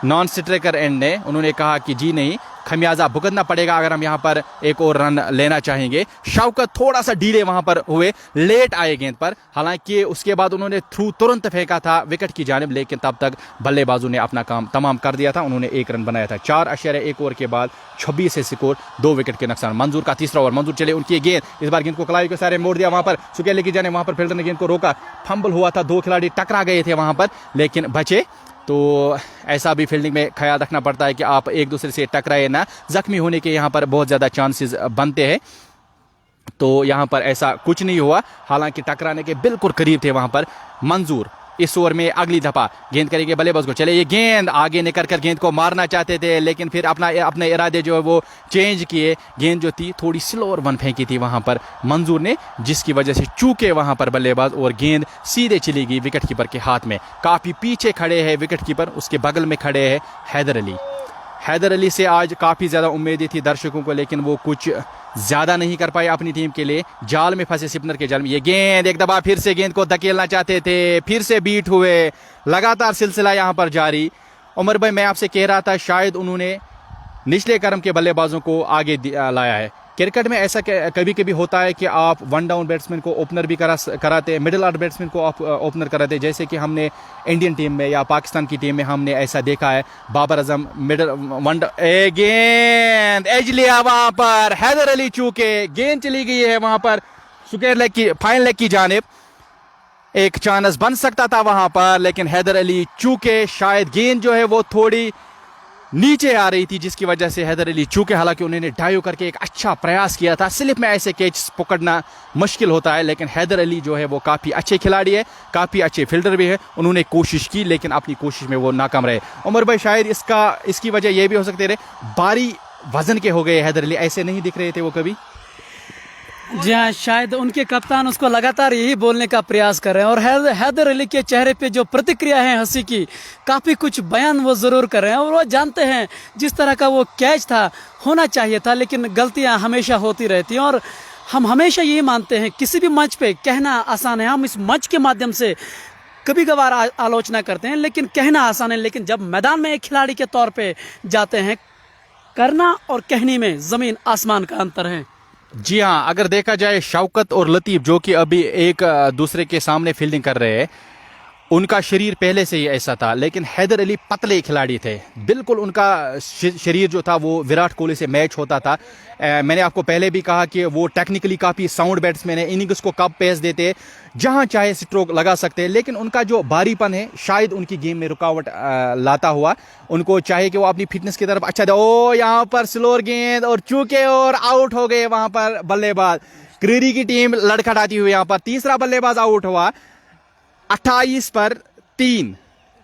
नॉन स्ट्राइकर एंड ने। उन्होंने कहा कि जी नहीं, खमियाजा भुगतना पड़ेगा अगर हम यहाँ पर एक और रन लेना चाहेंगे। शौकत थोड़ा सा डीले वहां पर हुए, लेट आए गेंद पर, हालांकि उसके बाद उन्होंने थ्रू तुरंत फेंका था विकेट की जानिब, लेकिन तब तक बल्लेबाजों ने अपना काम तमाम कर दिया था। उन्होंने 1 रन बनाया था। 4.1 ओवर के बाद 26 से स्कोर, 2 विकेट के नुकसान। मंजूर का तीसरा ओवर, मंजूर चले, उनकी गेंद, इस बार गेंद को कलाई के सारे मोड़ दिया, वहां पर सुकेले की जाने, वहां पर फील्डर ने गेंद को रोका, फंबल हुआ था, 2 खिलाड़ी टकरा गए थे वहां पर लेकिन बचे। तो ऐसा भी फील्डिंग में ख्याल रखना पड़ता है कि आप एक दूसरे से टकराए ना, जख्मी होने के यहाँ पर बहुत ज़्यादा चांसेस बनते हैं। तो यहाँ पर ऐसा कुछ नहीं हुआ, हालांकि टकराने के बिल्कुल करीब थे वहाँ पर मंजूर। इस ओवर में अगली दफा गेंद करेंगे बल्लेबाज को, चले ये गेंद आगे निकल कर गेंद को मारना चाहते थे, लेकिन फिर अपने इरादे जो है वो चेंज किए। गेंद जो थी थोड़ी स्लोअर वन फेंकी थी वहां पर मंजूर ने, जिसकी वजह से चूके वहां पर बल्लेबाज और गेंद सीधे चली गई विकेट कीपर के हाथ में। काफी पीछे खड़े हैं विकेट कीपर, उसके बगल में खड़े हैं हैदर अली। हैदर अली से आज काफ़ी ज़्यादा उम्मीदें थी दर्शकों को, लेकिन वो कुछ ज़्यादा नहीं कर पाए अपनी टीम के लिए। जाल में फंसे, स्पिनर के जाल में। ये गेंद एक दफ़ा फिर से गेंद को धकेलना चाहते थे, फिर से बीट हुए, लगातार सिलसिला यहाँ पर जारी। उमर भाई, मैं आपसे कह रहा था शायद उन्होंने निचले क्रम के बल्लेबाजों को आगे लाया है। क्रिकेट में ऐसा कभी कभी होता है कि आप 1 डाउन बैट्समैन को ओपनर भी कराते, मिडिल ऑर्डर बैट्समैन को आप ओपनर कराते, जैसे कि हमने इंडियन टीम में या पाकिस्तान की टीम में हमने ऐसा देखा है। बाबर आजम मिडिल गेंद एज लिया वहां पर, हैदर अली चूके, गेंद चली गई है वहां पर स्क्वायर लेग की, फाइन लेग की जानिब। एक चांस बन सकता था वहां पर, लेकिन हैदर अली चूके, शायद गेंद जो है वो थोड़ी नीचे आ रही थी जिसकी वजह से हैदर अली चूके। हालांकि उन्होंने डाइव करके एक अच्छा प्रयास किया था, स्लिप में ऐसे कैच पकड़ना मुश्किल होता है, लेकिन हैदर अली जो है वो काफ़ी अच्छे खिलाड़ी है, काफ़ी अच्छे फील्डर भी है। उन्होंने कोशिश की लेकिन अपनी कोशिश में वो नाकाम रहे। उमर भाई, शायद इसकी वजह ये भी हो सकती है भारी वजन के हो गए हैदर अली, ऐसे नहीं दिख रहे थे वो कभी। जी हाँ, शायद उनके कप्तान उसको लगातार यही बोलने का प्रयास कर रहे हैं। और हैदर अली के चेहरे पे जो प्रतिक्रिया है हंसी की, काफ़ी कुछ बयान वो ज़रूर कर रहे हैं। और वो जानते हैं जिस तरह का वो कैच था, होना चाहिए था, लेकिन गलतियां हमेशा होती रहती हैं। और हम हमेशा यही मानते हैं, किसी भी मंच पे कहना आसान है, हम इस मंच के माध्यम से कभी कभार आलोचना करते हैं, लेकिन कहना आसान है। लेकिन जब मैदान में एक खिलाड़ी के तौर पर जाते हैं, करना और कहने में ज़मीन आसमान का अंतर है। जी हाँ, अगर देखा जाए शौकत और लतीफ़ जो कि अभी एक दूसरे के सामने फील्डिंग कर रहे हैं, उनका शरीर पहले से ही ऐसा था, लेकिन हैदर अली पतले खिलाड़ी थे, बिल्कुल उनका शरीर जो था वो विराट कोहली से मैच होता था। मैंने आपको पहले भी कहा कि वो टेक्निकली काफ़ी साउंड बैट्समैन है, इनिंग्स को कब पेस देते, जहां चाहे स्ट्रोक लगा सकते हैं, लेकिन उनका जो बारीपन है शायद उनकी गेम में रुकावट लाता हुआ। उनको चाहे कि वो अपनी फिटनेस की तरफ अच्छा दे। ओ यहाँ पर स्लोअर गेंद और चूके और आउट हो गए वहां पर बल्लेबाज। क्रीरी की टीम लड़खड़ाती हुई यहाँ पर तीसरा बल्लेबाज आउट हुआ। 28 पर 3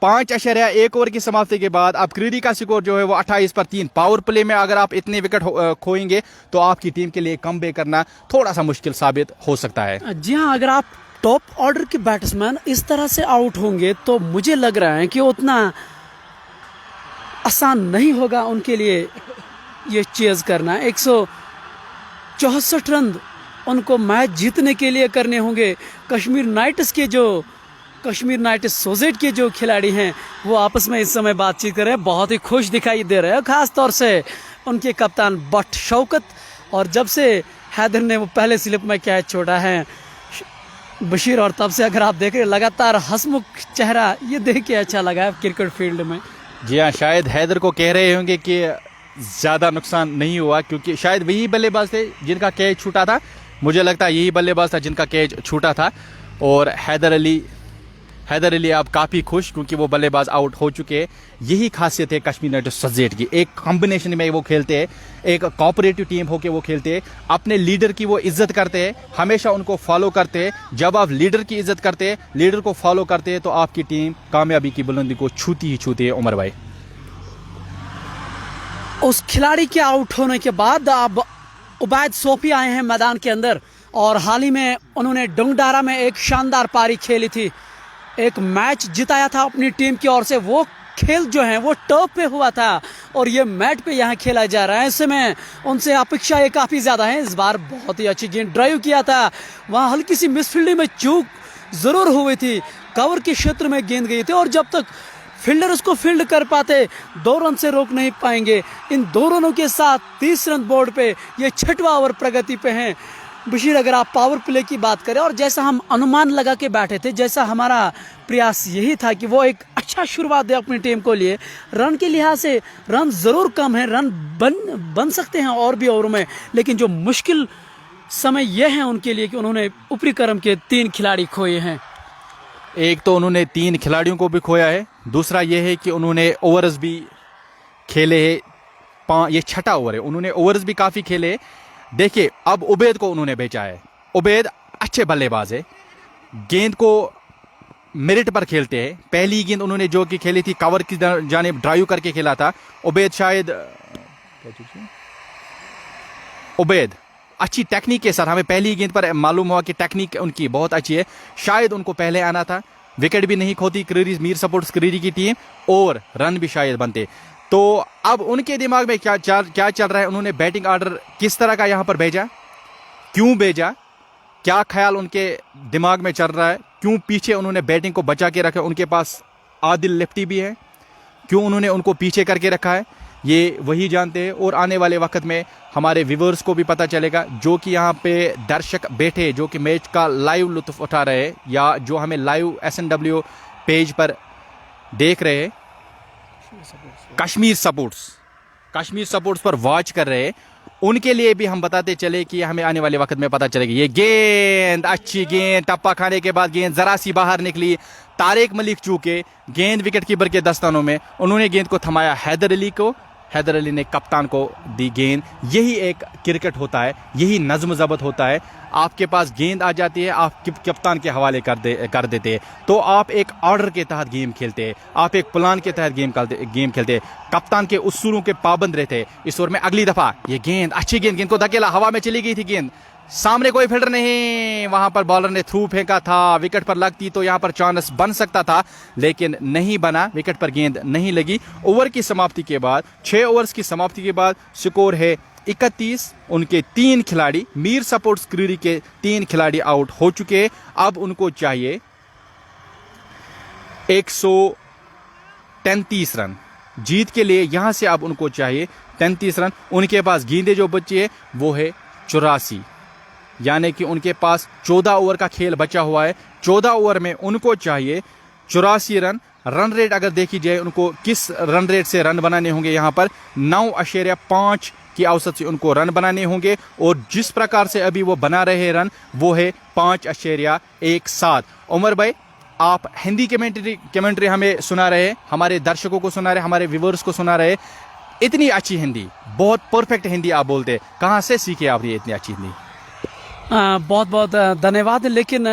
5.1 ओवर की समाप्ति के बाद अब क्रीरी का स्कोर जो है वो 28/3। पावर प्ले में अगर आप इतने विकेट खोएंगे तो आपकी टीम के लिए कमबैक करना थोड़ा सा मुश्किल साबित हो सकता है। जी हाँ, अगर आप टॉप ऑर्डर के बैट्समैन इस तरह से आउट होंगे तो मुझे लग रहा है कि उतना आसान नहीं होगा उनके लिए ये चेज करना। 164 रन उनको मैच जीतने के लिए करने होंगे। कश्मीर नाइट्स सोजेट के जो खिलाड़ी हैं वो आपस में इस समय बातचीत कर रहे हैं, बहुत ही खुश दिखाई दे रहे हैं, खास तौर से उनके कप्तान बट शौकत। और जब से हैदर ने वो पहले स्लिप में कैच छोड़ा है बशीर, और तब से अगर आप देख रहे लगातार हंसमुख चेहरा, ये देख के अच्छा लगा है क्रिकेट फील्ड में। जी हाँ, शायद हैदर को कह रहे होंगे कि ज़्यादा नुकसान नहीं हुआ, क्योंकि शायद वही बल्लेबाज थे जिनका कैच छूटा था। मुझे लगता है यही बल्लेबाज था जिनका कैच छूटा था। और हैदर अली अब काफ़ी खुश, क्योंकि वो बल्लेबाज आउट हो चुके हैं। यही खासियत है कश्मीर नाइट्स सजेट की, एक कॉम्बिनेशन में वो खेलते हैं, एक कोऑपरेटिव टीम होके वो खेलते हैं, अपने लीडर की वो इज्जत करते हैं, हमेशा उनको फॉलो करते हैं। जब आप लीडर की इज्जत करते हैं, लीडर को फॉलो करते हैं, तो आपकी टीम कामयाबी की बुलंदी को छूती ही छूती है। उमर भाई, उस खिलाड़ी के आउट होने के बाद अब उबैद सोफी आए हैं मैदान के अंदर, और हाल ही में उन्होंने डोंगडारा में एक शानदार पारी खेली थी, एक मैच जिताया था अपनी टीम की ओर से। वो खेल जो है वो टर्फ पे हुआ था और ये मैट पे यहाँ खेला जा रहा है। ऐसे में उनसे अपेक्षाएं काफ़ी ज़्यादा हैं। इस बार बहुत ही अच्छी गेंद ड्राइव किया था, वहाँ हल्की सी मिसफील्डिंग में चूक ज़रूर हुई थी, कवर के क्षेत्र में गेंद गई थी, और जब तक फील्डर उसको फील्ड कर पाते 2 रन से रोक नहीं पाएंगे। इन 2 रनों के साथ 30 रन बोर्ड पे ये 6वां ओवर प्रगति पे हैं। बशीर, अगर आप पावर प्ले की बात करें, और जैसा हम अनुमान लगा के बैठे थे, जैसा हमारा प्रयास यही था कि वो एक अच्छा शुरुआत दे अपनी टीम को लिए, रन के लिहाज से रन ज़रूर कम है, रन बन सकते हैं और भी ओवरों में, लेकिन जो मुश्किल समय यह है उनके लिए कि उन्होंने ऊपरी क्रम के 3 खिलाड़ी खोए हैं। एक तो उन्होंने 3 खिलाड़ियों को भी खोया है, दूसरा ये है कि उन्होंने ओवर्स भी खेले हैं। ये 6वां ओवर है, उन्होंने ओवर्स भी काफ़ी खेले। देखिए, अब उबैद को उन्होंने बेचा है। उबैद अच्छे बल्लेबाज है, गेंद को मेरिट पर खेलते हैं। पहली गेंद उन्होंने जो कि खेली थी कवर की जानिब ड्राइव करके खेला था। उबैद अच्छी टेक्निक के साथ, हमें पहली गेंद पर मालूम हुआ कि टेक्निक उनकी बहुत अच्छी है। शायद उनको पहले आना था, विकेट भी नहीं खोती मीर सपोर्ट्स क्रीरी की टीम, और रन भी शायद बनते। तो अब उनके दिमाग में क्या चल रहा है, उन्होंने बैटिंग ऑर्डर किस तरह का यहाँ पर भेजा, क्यों भेजा, क्या ख्याल उनके दिमाग में चल रहा है, क्यों पीछे उन्होंने बैटिंग को बचा के रखा। उनके पास आदिल लेफ्टी भी है, क्यों उन्होंने उनको पीछे करके रखा है, ये वही जानते हैं। और आने वाले वक्त में हमारे व्यूवर्स को भी पता चलेगा, जो कि यहाँ पे दर्शक बैठे, जो कि मैच का लाइव लुत्फ उठा रहे हैं, या जो हमें लाइव SNW पेज पर देख रहे हैं, कश्मीर सपोर्ट्स पर वॉच कर रहे हैं, उनके लिए भी हम बताते चले कि हमें आने वाले वक्त में पता चलेगा। ये गेंद, अच्छी गेंद, टप्पा खाने के बाद गेंद जरा सी बाहर निकली, तारिक मलिक चूके, गेंद विकेट कीपर के दस्तानों में, उन्होंने गेंद को थमाया हैदर अली को, हैदर अली ने कप्तान को दी गेंद। यही एक क्रिकेट होता है, यही नज्म ज़ब्त होता है। आपके पास गेंद आ जाती है, आप कप्तान के हवाले कर देते हैं, तो आप एक ऑर्डर के तहत गेम खेलते हैं, आप एक प्लान के तहत गेम खेलते हैं, कप्तान के उसूलों के पाबंद रहते हैं। इस ओवर में अगली दफ़ा ये गेंद, अच्छी गेंद को धकेला, हवा में चली गई थी गेंद, सामने कोई फील्डर नहीं, वहां पर बॉलर ने थ्रू फेंका था, विकेट पर लगती तो यहां पर चांस बन सकता था, लेकिन नहीं बना, विकेट पर गेंद नहीं लगी। ओवर की समाप्ति के बाद, 6 ओवर्स की समाप्ति के बाद स्कोर है 31। उनके 3 खिलाड़ी, मीर सपोर्ट्स क्रीरी के 3 खिलाड़ी आउट हो चुके। अब उनको चाहिए 133 रन जीत के लिए, यहां से अब उनको चाहिए 33 रन। उनके पास गेंदें जो बची है वो है 84, यानी कि उनके पास 14 ओवर का खेल बचा हुआ है। 14 ओवर में उनको चाहिए 84 रन। रन रेट अगर देखी जाए, उनको किस रन रेट से रन बनाने होंगे, यहाँ पर 9.5 की औसत से उनको रन बनाने होंगे, और जिस प्रकार से अभी वो बना रहे रन वो है 5.17। उमर भाई, आप हिंदी कमेंट्री हमें सुना रहे, हमारे दर्शकों को सुना रहे, हमारे व्यूवर्स को सुना रहे, इतनी अच्छी हिंदी, बहुत परफेक्ट हिंदी आप बोलते, कहाँ से सीखे आप ये इतनी अच्छी हिंदी? बहुत बहुत धन्यवाद। लेकिन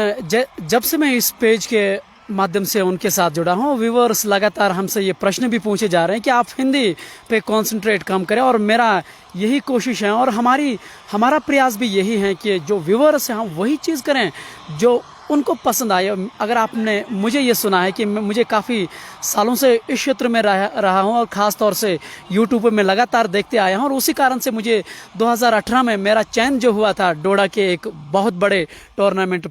जब से मैं इस पेज के माध्यम से उनके साथ जुड़ा हूँ। व्यूवर्स लगातार हमसे ये प्रश्न भी पूछे जा रहे हैं कि आप हिंदी पे कंसंट्रेट कम करें, और मेरा यही कोशिश है और हमारा प्रयास भी यही है कि जो व्यूवर्स हैं हम वही चीज़ करें जो उनको पसंद आए। अगर आपने मुझे ये सुना है कि मुझे काफ़ी सालों से इस क्षेत्र में रहा हूँ और ख़ास तौर से यूट्यूब पर मैं लगातार देखते आया हूँ, और उसी कारण से मुझे 2018 में मेरा चयन जो हुआ था डोडा के एक बहुत बड़े टूर्नामेंट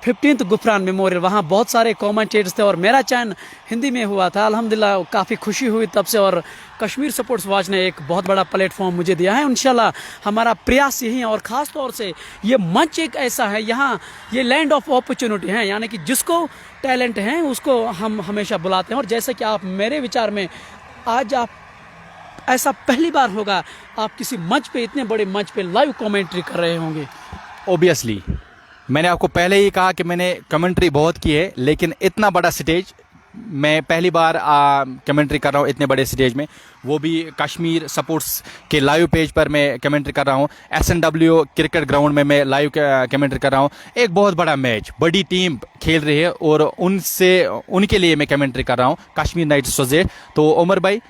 15th गुफरान मेमोरियल, वहाँ बहुत सारे कमेंटेटर्स थे और मेरा चयन हिंदी में हुआ था। अल्हम्दुलिल्लाह काफ़ी खुशी हुई तब से, और कश्मीर सपोर्ट्स वॉच ने एक बहुत बड़ा प्लेटफॉर्म मुझे दिया है। इंशाल्लाह हमारा प्रयास यही है, और ख़ास तौर से ये मंच एक ऐसा है, यहाँ ये लैंड ऑफ अपॉर्चुनिटी है, यानी कि जिसको टैलेंट है उसको हम हमेशा बुलाते हैं। और जैसे कि आप मेरे विचार में आज आप ऐसा पहली बार होगा आप किसी मंच पे, इतने बड़े मंच पे लाइव कमेंट्री कर रहे होंगे। ओबियसली मैंने आपको पहले ही कहा कि मैंने कमेंट्री बहुत की है, लेकिन इतना बड़ा स्टेज मैं पहली बार कमेंट्री कर रहा हूँ इतने बड़े स्टेज में, वो भी कश्मीर सपोर्ट्स के लाइव पेज पर मैं कमेंट्री कर रहा हूँ। SNW क्रिकेट ग्राउंड में मैं लाइव कमेंट्री कर रहा हूँ। एक बहुत बड़ा मैच, बड़ी टीम खेल रही है और उनके लिए मैं कमेंट्री कर रहा हूँ, कश्मीर नाइट्स वर्सेस। तो उमर भाई,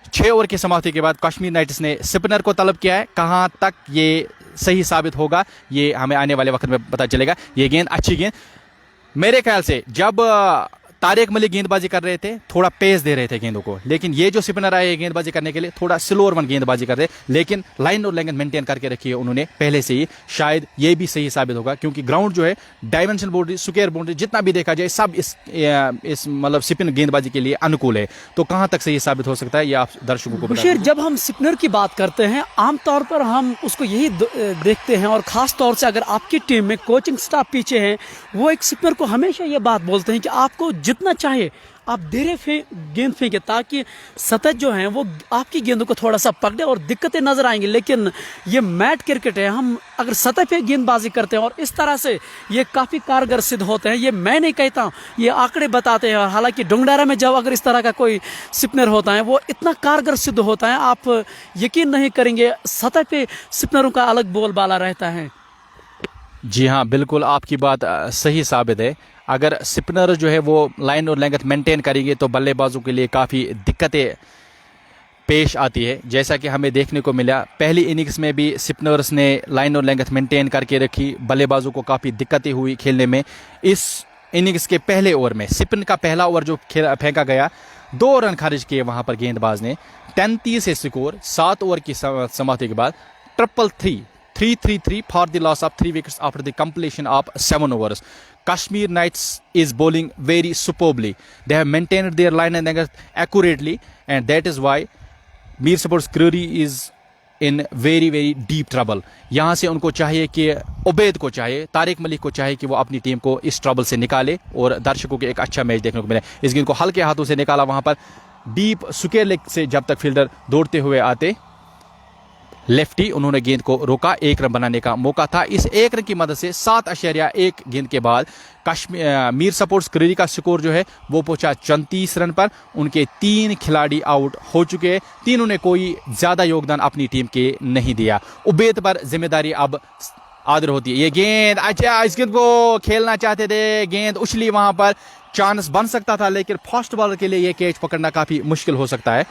6 ओवर की समाप्ति के बाद कश्मीर नाइट्स ने स्पिनर को तलब किया है, कहाँ तक ये सही साबित होगा ये हमें आने वाले वक्त में पता चलेगा। ये गेंद अच्छी गेंद, मेरे ख्याल से जब तारिक मलिक गेंदबाजी कर रहे थे थोड़ा पेस दे रहे थे गेंदों को, लेकिन ये जो स्पिनर आए गेंदबाजी करने के लिए थोड़ा स्लोअर वन गेंदबाजी कर रहे, लेकिन लाइन और लेंथ मेंटेन करके रखी है उन्होंने पहले से ही। शायद ये भी सही साबित होगा, क्योंकि ग्राउंड जो है डायमेंशन बाउंड्री, स्क्वायर बाउंड्री जितना भी देखा जाए सब इस मतलब स्पिन गेंदबाजी के लिए अनुकूल है। तो कहां तक सही साबित हो सकता है ये आप दर्शकों को बशीर, जब हम स्पिनर की बात करते हैं आमतौर पर हम उसको यही देखते हैं, और खास तौर से अगर आपकी टीम में कोचिंग स्टाफ पीछे है, वो एक स्पिनर को हमेशा ये बात बोलते हैं कि आपको जितना चाहे आप धीरे गेंद फेंके, ताकि सतह जो है वो आपकी गेंदों को थोड़ा सा पकड़े और दिक्कतें नजर आएंगी। लेकिन ये मैट क्रिकेट है, हम अगर सतह पे गेंदबाजी करते हैं और इस तरह से ये काफ़ी कारगर सिद्ध होते हैं। ये मैं नहीं कहता हूँ, ये आंकड़े बताते हैं। और हालांकि डोंगडारा में जब अगर इस तरह का कोई स्पिनर होता है वो इतना कारगर सिद्ध होता है, आप यकीन नहीं करेंगे सतह पे स्पिनरों का अलग बोलबाला रहता है। जी हाँ, बिल्कुल आपकी बात सही साबित है। अगर स्पिनर जो है वो लाइन और लेंथ मेंटेन करेंगे तो बल्लेबाजों के लिए काफ़ी दिक्कतें पेश आती है, जैसा कि हमें देखने को मिला पहली इनिंग्स में भी स्पिनर्स ने लाइन और लेंथ मेंटेन करके रखी, बल्लेबाजों को काफ़ी दिक्कतें हुई खेलने में। इस इनिंग्स के पहले ओवर में स्पिन का पहला ओवर जो फेंका गया, 2 रन खारिज किए वहाँ पर गेंदबाज ने, 33 से स्कोर। 7 ओवर की समाप्ति के बाद 3-3 for the loss of 3 wickets after the completion of 7 overs. Kashmir Knights is bowling very superbly. They have maintained their line and length accurately, and that is why Mir Sports Crery is in very deep trouble. यहाँ से उनको चाहिए कि उबैद को चाहिए, तारिक मलिक को चाहिए कि वो अपनी टीम को इस ट्रबल से निकाले और दर्शकों को एक अच्छा मैच देखने को मिले। इस गेंद को हल्के हाथों से निकाला वहाँ पर डीप स्क्वायर लेग से, जब तक फील्डर दौड़ते हुए आते लेफ्टी, उन्होंने गेंद को रोका। 1 रन बनाने का मौका था। इस 1 रन की मदद से 7.1 गेंद के बाद मीर सपोर्ट्स क्रेरी का स्कोर जो है वो पहुंचा 34 रन पर। उनके 3 खिलाड़ी आउट हो चुके हैं, तीनों ने कोई ज्यादा योगदान अपनी टीम के नहीं दिया। उबैद पर जिम्मेदारी अब आदर होती है। ये गेंद, अच्छा इस गेंद को खेलना चाहते थे, गेंद उछली, वहां पर चांस बन सकता था, लेकिन फास्ट बॉलर के लिए ये कैच पकड़ना काफी मुश्किल हो सकता है,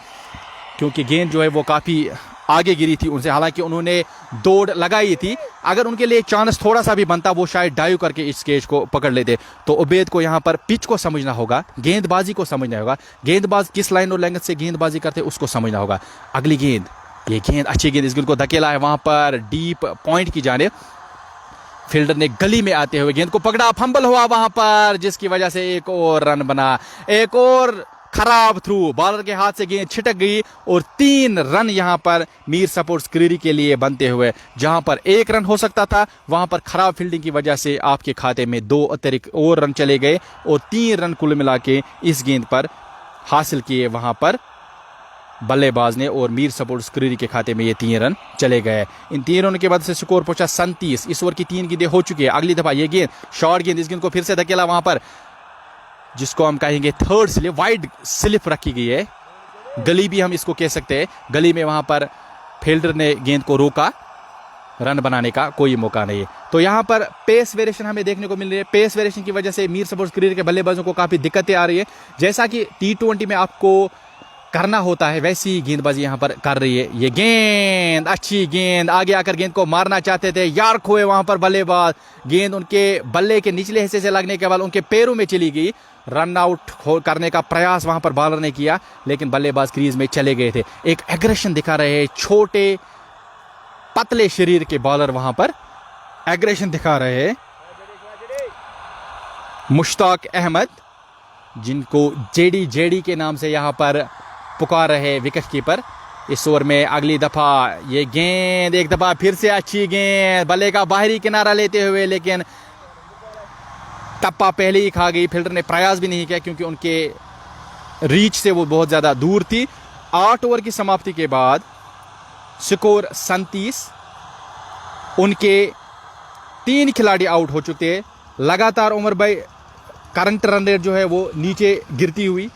क्योंकि गेंद जो है वो काफी आगे गिरी थी उनसे। हालांकि उन्होंने दौड़ लगाई थी, अगर उनके लिए चांस थोड़ा सा भी बनता वो शायद डाइव करके इस कैच को पकड़ लेते। तो उबैद को यहाँ पर पिच को समझना होगा, गेंदबाजी को समझना होगा, गेंदबाज किस लाइन और लेंथ से गेंदबाजी करते उसको समझना होगा। अगली गेंद, ये गेंद अच्छी गेंद, इस गेंद को धकेला है वहां पर डीप पॉइंट की जाने। फील्डर ने गली में आते हुए गेंद को पकड़ा, फंबल हुआ वहां पर, जिसकी वजह से एक और रन बना। एक और खराब थ्रू, बॉलर के हाथ से गेंद छिटक गई और 3 रन यहां पर मीर सपोर्ट्स क्रेरी के लिए बनते हुए। जहां पर 1 रन हो सकता था, वहां पर खराब फील्डिंग की वजह से आपके खाते में 2 अतिरिक्त और रन चले गए और 3 रन कुल मिला के इस गेंद पर हासिल किए वहां पर बल्लेबाज ने, और मीर सपोर्ट्स क्रेरी के खाते में ये 3 रन चले गए। इन 3 रनों के बाद से स्कोर पहुंचा 37। इस ओवर की 3 गेंदें हो चुकी है। अगली दफा ये गेंद शॉर्ट गेंद, इस गेंद को फिर से धकेला वहां पर, जिसको हम कहेंगे थर्ड स्लिप, वाइड स्लिप रखी गई है, गली भी हम इसको कह सकते हैं। गली में वहां पर फील्डर ने गेंद को रोका रन बनाने का कोई मौका नहीं है। तो यहाँ पर पेस वेरिएशन हमें देखने को मिल रही है। पेस वेरिएशन की वजह से मीर सपोर्ट्स क्रिकेट के बल्लेबाजों को काफ़ी दिक्कतें आ रही है। जैसा कि T20 में आपको करना होता है वैसी गेंदबाजी यहाँ पर कर रही है। ये गेंद, अच्छी गेंद, आगे आकर गेंद को मारना चाहते थे, यार खोए वहां पर बल्लेबाज। गेंद उनके बल्ले के निचले हिस्से से लगने के बाद उनके पैरों में चली गई। रन आउट करने का प्रयास वहां पर बॉलर ने किया, लेकिन बल्लेबाज क्रीज में चले गए थे। एक एग्रेशन दिखा रहे हैं, छोटे पतले शरीर के बॉलर वहां पर एग्रेशन दिखा रहे हैं। मुश्ताक अहमद, जिनको जेडी के नाम से यहां पर पुकार रहे विकेट कीपर, इस ओवर में अगली दफा ये गेंद, एक दफा फिर से अच्छी गेंद, बल्ले का बाहरी किनारा लेते हुए, लेकिन टप्पा पहले ही खा गई। फील्डर ने प्रयास भी नहीं किया क्योंकि उनके रीच से वो बहुत ज्यादा दूर थी। 8 ओवर की समाप्ति के बाद स्कोर 37। उनके 3 खिलाड़ी आउट हो चुके हैं। लगातार उमर भाई करंट रन रेट जो है वो नीचे गिरती हुई।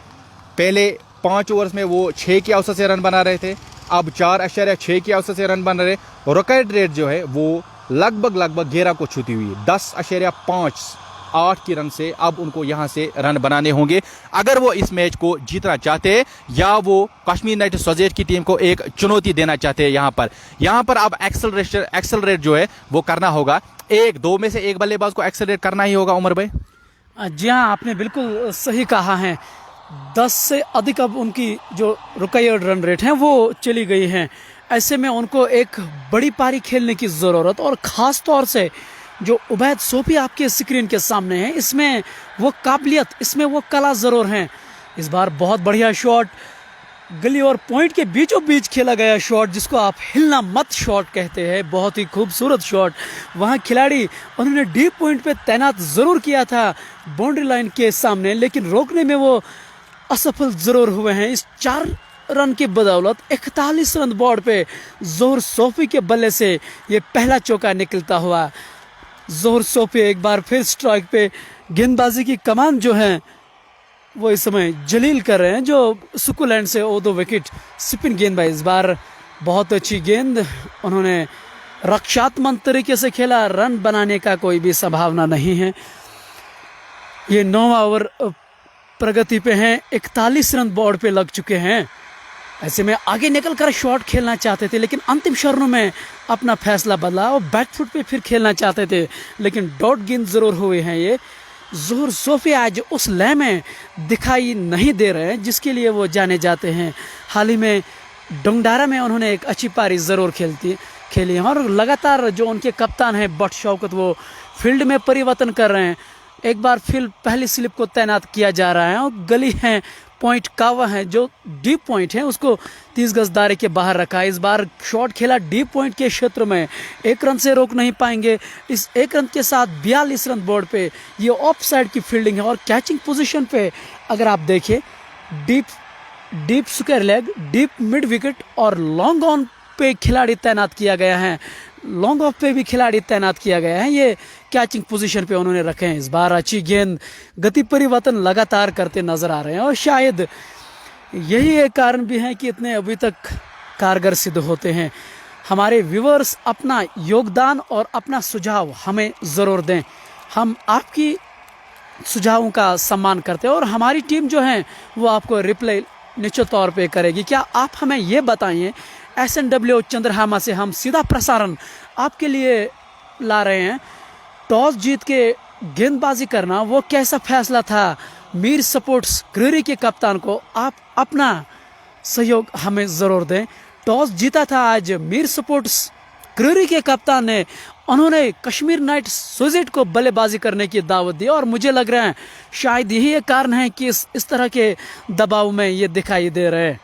पहले 5 ओवर्स में वो 6 की औसत से रन बना रहे थे, अब 4.6 की औसत से रन बन रहे। रॉकेट रेट जो है वो लगभग 11 को छूती हुई, 10.58 की रन से अब उनको यहां से रन बनाने होंगे अगर वो इस मैच को जीतना चाहते हैं, या वो कश्मीर नाइट राइडर्स की टीम को एक चुनौती देना चाहते हैं। यहां पर अब एक्सेलरेट जो है वो करना होगा। 1-2 में से एक बल्लेबाज को एक्सेलरेट करना ही होगा। उमर भाई जी हाँ, आपने बिल्कुल सही कहा है। 10 से अधिक अब उनकी जो रिक्वायर्ड रन रेट है वो चली गई हैं। ऐसे में उनको एक बड़ी पारी खेलने की ज़रूरत, और ख़ास तौर से जो उबैद सोफी आपके स्क्रीन के सामने है, इसमें वो काबिलियत, इसमें वो कला ज़रूर है। इस बार बहुत बढ़िया शॉट, गली और पॉइंट के बीचों बीच खेला गया शॉट, जिसको आप हिलना मत शॉट कहते हैं, बहुत ही खूबसूरत शॉट। वहाँ खिलाड़ी उन्होंने डीप पॉइंट पे तैनात ज़रूर किया था बाउंड्री लाइन के सामने, लेकिन रोकने में वो असफल ज़रूर हुए हैं। इस 4 रन की बदौलत 41 रन बोर्ड पे जोहर सोफी के बल्ले से ये पहला चौका निकलता हुआ। जोहर सोफी एक बार फिर स्ट्राइक पे, गेंदबाजी की कमान जो है वो इस समय जलील कर रहे हैं, जो सुकुलैंड से 2 विकेट स्पिन गेंदबाज। इस बार बहुत अच्छी गेंद, उन्होंने रक्षात्मक तरीके से खेला, रन बनाने का कोई भी संभावना नहीं है। ये 9वां ओवर प्रगति पे हैं, 41 रन बोर्ड पे लग चुके हैं। ऐसे में आगे निकल कर शॉट खेलना चाहते थे, लेकिन अंतिम क्षणों में अपना फैसला बदला और बैकफुट पे फिर खेलना चाहते थे, लेकिन डॉट गेंद जरूर हुए हैं। ये जोहर सोफी आज उस लय में दिखाई नहीं दे रहे हैं जिसके लिए वो जाने जाते हैं। हाल ही में डोंगडारा में उन्होंने एक अच्छी पारी ज़रूर खेली है, और लगातार जो उनके कप्तान हैं बट शौकत, वो फील्ड में परिवर्तन कर रहे हैं। एक बार फिर पहली स्लिप को तैनात किया जा रहा है, और गली है, पॉइंट कावा है, जो डीप पॉइंट है, उसको 30 गज दायरे के बाहर रखा है। इस बार शॉट खेला डीप पॉइंट के क्षेत्र में, 1 रन से रोक नहीं पाएंगे। इस 1 रन के साथ 42 रन बोर्ड पे ये ऑफ साइड की फील्डिंग है, और कैचिंग पोजीशन पे अगर आप देखें, deep square leg, deep mid wicket और लॉन्ग ऑन पे खिलाड़ी तैनात किया गया है, लॉन्ग ऑफ पे भी खिलाड़ी तैनात किया गया है। ये कैचिंग पोजीशन पे उन्होंने रखे हैं। इस बार अच्छी गेंद, गति परिवर्तन लगातार करते नजर आ रहे हैं, और शायद यही एक कारण भी है कि इतने अभी तक कारगर सिद्ध होते हैं। हमारे व्यूअर्स अपना योगदान और अपना सुझाव हमें ज़रूर दें, हम आपकी सुझावों का सम्मान करते हैं, और हमारी टीम जो है वो आपको रिप्लाई निश्चित तौर पे करेगी। क्या आप हमें ये बताइए, SNW चंद्रहामा से हम सीधा प्रसारण आपके लिए ला रहे हैं। टॉस जीत के गेंदबाजी करना वो कैसा फैसला था? मीर सपोर्ट्स क्रीरी के कप्तान को आप अपना सहयोग हमें ज़रूर दें। टॉस जीता था आज मीर सपोर्ट्स क्रीरी के कप्तान ने, उन्होंने कश्मीर नाइट राइडर्स को बल्लेबाजी करने की दावत दी, और मुझे लग रहा है शायद यही एक कारण है कि इस तरह के दबाव में ये दिखाई दे रहे हैं।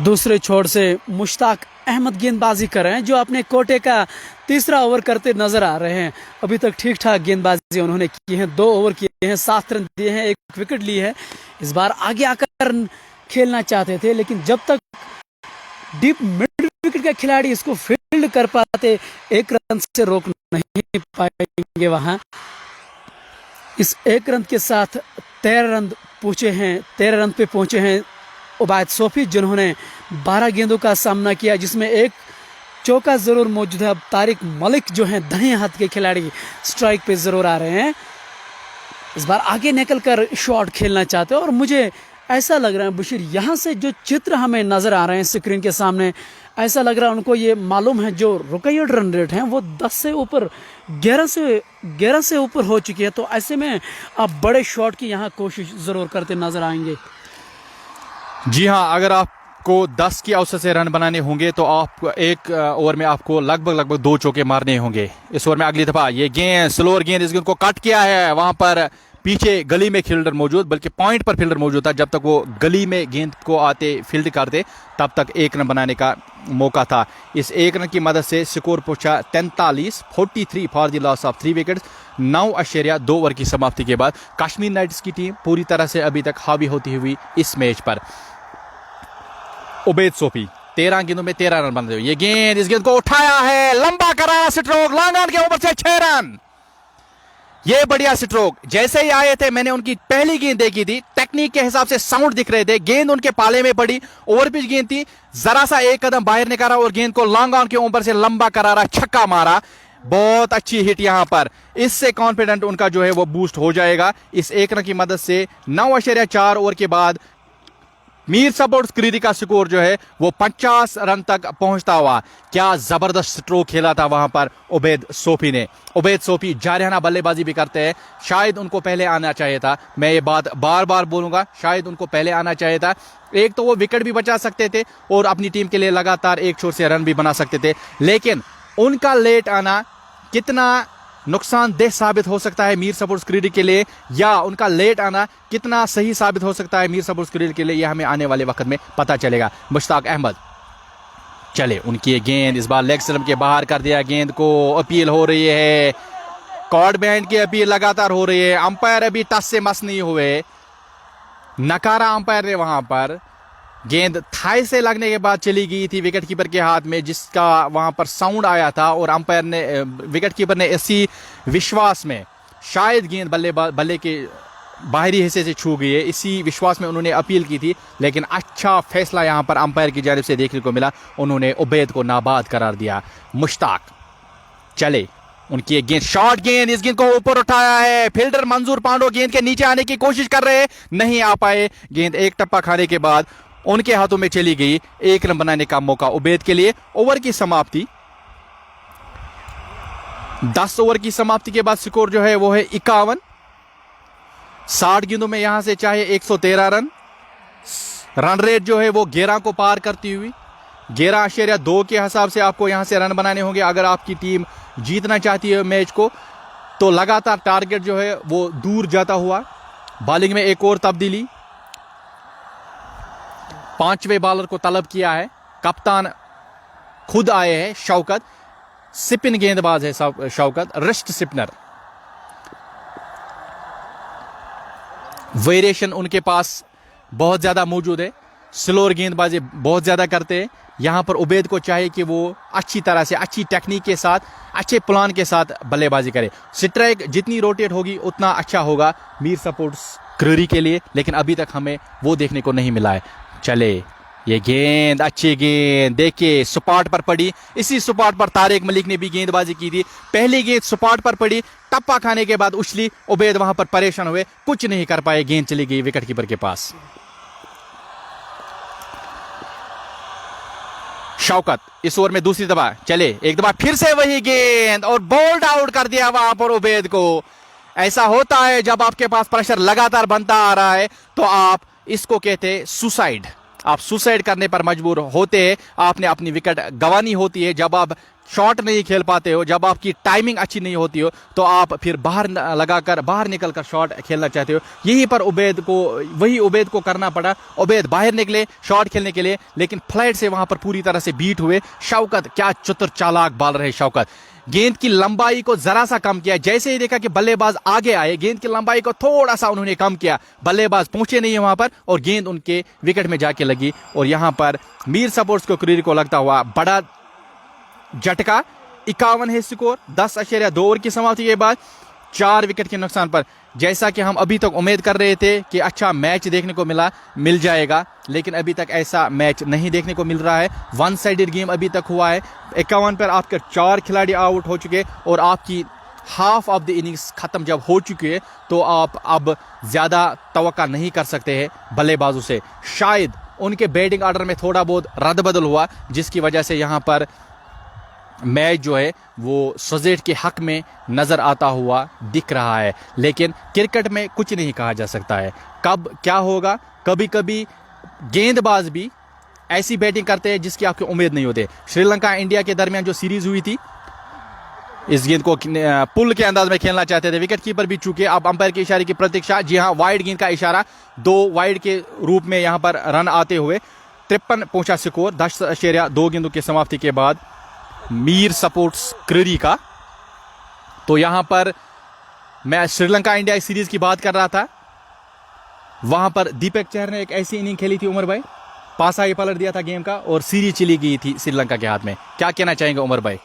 दूसरे छोर से मुश्ताक अहमद गेंदबाजी कर रहे हैं, जो अपने कोटे का 3रा ओवर करते नजर आ रहे हैं। अभी तक ठीक ठाक गेंदबाजी उन्होंने की है, 2 ओवर किए हैं, 7 रन दिए हैं, 1 विकेट ली है। इस बार आगे आकर खेलना चाहते थे, लेकिन जब तक डीप मिड विकेट का खिलाड़ी इसको फील्ड कर पाते, 1 रन से रोक नहीं पाएंगे। वहां इस 1 रन के साथ 13 रन पे पहुंचे हैं उबैद सोफी, जिन्होंने 12 गेंदों का सामना किया, जिसमें एक चौका ज़रूर मौजूद है। अब तारिक मलिक जो हैं दाएं हाथ के खिलाड़ी स्ट्राइक पे ज़रूर आ रहे हैं। इस बार आगे निकल कर शॉट खेलना चाहते हैं और मुझे ऐसा लग रहा है बशीर, यहाँ से जो चित्र हमें नज़र आ रहे हैं स्क्रीन के सामने, ऐसा लग रहा है उनको ये मालूम है जो रुकैयत रन रेट हैं वो 10 से ऊपर 11 से ऊपर हो चुकी है। तो ऐसे में आप बड़े शॉट की यहाँ कोशिश ज़रूर करते नज़र आएंगे। जी हाँ, अगर आपको 10 की औसत से रन बनाने होंगे तो आप एक ओवर में आपको लगभग 2 चौके मारने होंगे। इस ओवर में अगली दफा ये गेंद स्लोअर गेंद, इस गेंद को कट किया है। वहां पर पीछे गली में फील्डर मौजूद, बल्कि पॉइंट पर फील्डर मौजूद था। जब तक वो गली में गेंद को आते फील्ड करते तब तक 1 रन बनाने का मौका था। इस 1 रन की मदद से स्कोर पहुंचा 43 for the loss of 3 wickets. 9.2 over की समाप्ति के बाद कश्मीर नाइट्स की टीम पूरी तरह से अभी तक हावी होती हुई इस मैच पर। उबैद सोफी 13 गेंदों में 13 रन बन रहे। ये गेंद, इस गेंद को उठाया है, लंबा करारा स्ट्रोक, लॉन्ग ऑन के ऊपर से 6 रन। ये बढ़िया स्ट्रोक, जैसे ही आए थे मैंने उनकी पहली गेंद देखी थी, टेक्निक के हिसाब से साउंड दिख रहे थे, गेंद उनके पाले में पड़ी, ओवरपिच गेंद थी, जरा सा एक कदम बाहर निकाला और गेंद को लॉन्ग ऑन के ऊपर से लंबा करारा छक्का मारा। बहुत अच्छी हिट यहां पर। इससे कॉन्फिडेंट उनका जो है वो बूस्ट हो जाएगा। इस 1 रन की मदद से 9.4 ओवर के बाद मीर सपोर्ट्स क्रीरी का स्कोर जो है वो 50 रन तक पहुंचता हुआ। क्या जबरदस्त स्ट्रोक खेला था वहां पर उबैद सोफी ने। उबैद सोफी जारहाना बल्लेबाजी भी करते हैं, शायद उनको पहले आना चाहिए था। मैं ये बात बार बार बोलूंगा, शायद उनको पहले आना चाहिए था। एक तो वो विकेट भी बचा सकते थे और अपनी टीम के लिए लगातार एक छोर से रन भी बना सकते थे, लेकिन उनका लेट आना कितना नुकसानदेह साबित हो सकता है मीर सपोर्ट्स क्रीरी के लिए, या उनका लेट आना कितना सही साबित हो सकता है मीर सपोर्ट्स क्रीरी के लिए, यह हमें आने वाले वक्त में पता चलेगा। मुश्ताक अहमद, चले उनकी ये गेंद इस बार लेग स्टंप के बाहर कर दिया। गेंद को अपील हो रही है, कॉर्ड बैंड की अपील लगातार हो रही है। अंपायर अभी टस से मस नहीं हुए, नकारा अंपायर ने वहां पर। गेंद थाई से लगने के बाद चली गई थी विकेट कीपर के हाथ में, जिसका वहां पर साउंड आया था और अंपायर ने, विकेट कीपर ने इसी विश्वास में, शायद गेंद बल्ले के बाहरी हिस्से से छू गई है, इसी विश्वास में उन्होंने अपील की थी। लेकिन अच्छा फैसला यहां पर अंपायर की जानिब से देखने को मिला, उन्होंने उबैद को नाबाद करार दिया। मुश्ताक, चले उनकी एक गेंद, शॉर्ट गेंद, इस गेंद को ऊपर उठाया है। फील्डर मंजूर पांडो गेंद के नीचे आने की कोशिश कर रहे हैं, नहीं आ पाए। गेंद एक टप्पा खाने के बाद उनके हाथों में चली गई। 1 रन बनाने का मौका उबैद के लिए। ओवर की समाप्ति 10 ओवर की समाप्ति के बाद स्कोर जो है वो है 51। 60 गेंदों में यहां से चाहे 113 रन, रन रेट जो है वो 11 को पार करती हुई 11.2 के हिसाब से आपको यहां से रन बनाने होंगे अगर आपकी टीम जीतना चाहती है मैच को। तो लगातार टारगेट जो है वो दूर जाता हुआ। बॉलिंग में एक और तब्दीली, 5वें बॉलर को तलब किया है, कप्तान खुद आए हैं शौकत। स्पिन गेंदबाज है शौकत, रिस्ट स्पिनर। वेरिएशन उनके पास बहुत ज्यादा मौजूद है, स्लोअर गेंदबाजी बहुत ज्यादा करते हैं। यहां पर उबैद को चाहिए कि वो अच्छी तरह से, अच्छी टेक्निक के साथ, अच्छे प्लान के साथ बल्लेबाजी करे। स्ट्राइक जितनी रोटेट होगी उतना अच्छा होगा मीर सपोर्ट्स क्रीरी के लिए, लेकिन अभी तक हमें वो देखने को नहीं मिला है। चले ये गेंद, अच्छी गेंद, देखिए स्पॉट पर पड़ी। इसी स्पॉट पर तारिक मलिक ने भी गेंदबाजी की थी। पहली गेंद स्पॉट पर पड़ी, टप्पा खाने के बाद उछली, उबैद वहां पर परेशान हुए, कुछ नहीं कर पाए, गेंद चली गई विकेट कीपर के पास। शौकत इस ओवर में दूसरी दफा, चले एक दफा फिर से वही गेंद और बोल्ड आउट कर दिया वहां पर उबैद को। ऐसा होता है जब आपके पास प्रेशर लगातार बनता आ रहा है, तो आप इसको कहते हैं सुसाइड। आप सुसाइड करने पर मजबूर होते हैं, आपने अपनी विकेट गंवानी होती है। जब आप शॉट नहीं खेल पाते हो, जब आपकी टाइमिंग अच्छी नहीं होती हो, तो आप फिर बाहर लगाकर, बाहर निकलकर शॉट खेलना चाहते हो। यहीं पर वही उबैद को करना पड़ा। उबैद बाहर निकले शॉट खेलने के लिए, लेकिन फ्लाइट से वहां पर पूरी तरह से बीट हुए। शौकत, क्या चतुर चालाक बॉलर है शौकत। गेंद की लंबाई को जरा सा कम किया, जैसे ही देखा कि बल्लेबाज आगे आए, गेंद की लंबाई को थोड़ा सा उन्होंने कम किया। बल्लेबाज पहुंचे नहीं है वहां पर और गेंद उनके विकेट में जाके लगी। और यहां पर मीर सपोर्ट्स को क्रीरी को लगता हुआ बड़ा झटका। 51 है स्कोर 10.2 ओवर की समाप्ति के बाद 4 विकेट के नुकसान पर। जैसा कि हम अभी तक उम्मीद कर रहे थे कि अच्छा मैच देखने को मिल जाएगा, लेकिन अभी तक ऐसा मैच नहीं देखने को मिल रहा है। वन साइडेड गेम अभी तक हुआ है। 51 पर आपके 4 खिलाड़ी आउट हो चुके और आपकी हाफ ऑफ द इनिंग्स ख़त्म जब हो चुकी है तो आप अब ज़्यादा तवक्का नहीं कर सकते हैं बल्लेबाजों से। शायद उनके बैटिंग ऑर्डर में थोड़ा बहुत रद्द-बदल हुआ, जिसकी वजह से यहाँ पर मैच जो है वो सजेट के हक में नज़र आता हुआ दिख रहा है। लेकिन क्रिकेट में कुछ नहीं कहा जा सकता है, कब क्या होगा। कभी कभी गेंदबाज भी ऐसी बैटिंग करते हैं जिसकी आपकी उम्मीद नहीं होती। श्रीलंका इंडिया के दरमियान जो सीरीज हुई थी, इस गेंद को पुल के अंदाज में खेलना चाहते थे, विकेट कीपर भी चूके। अब अंपायर के इशारे की प्रतीक्षा। जी हाँ, वाइड गेंद का इशारा, 2 वाइड के रूप में यहाँ पर रन आते हुए 53 पहुंचा स्कोर 10.2 गेंदों की समाप्ति के बाद मीर सपोर्ट्स क्रीरी का। तो यहां पर मैं श्रीलंका इंडिया सीरीज की बात कर रहा था, वहां पर दीपक चहर ने एक ऐसी इनिंग खेली थी उमर भाई, पासा ही पलट दिया था गेम का और सीरीज चली गई थी श्रीलंका के हाथ में। क्या कहना चाहेंगे उमर भाई?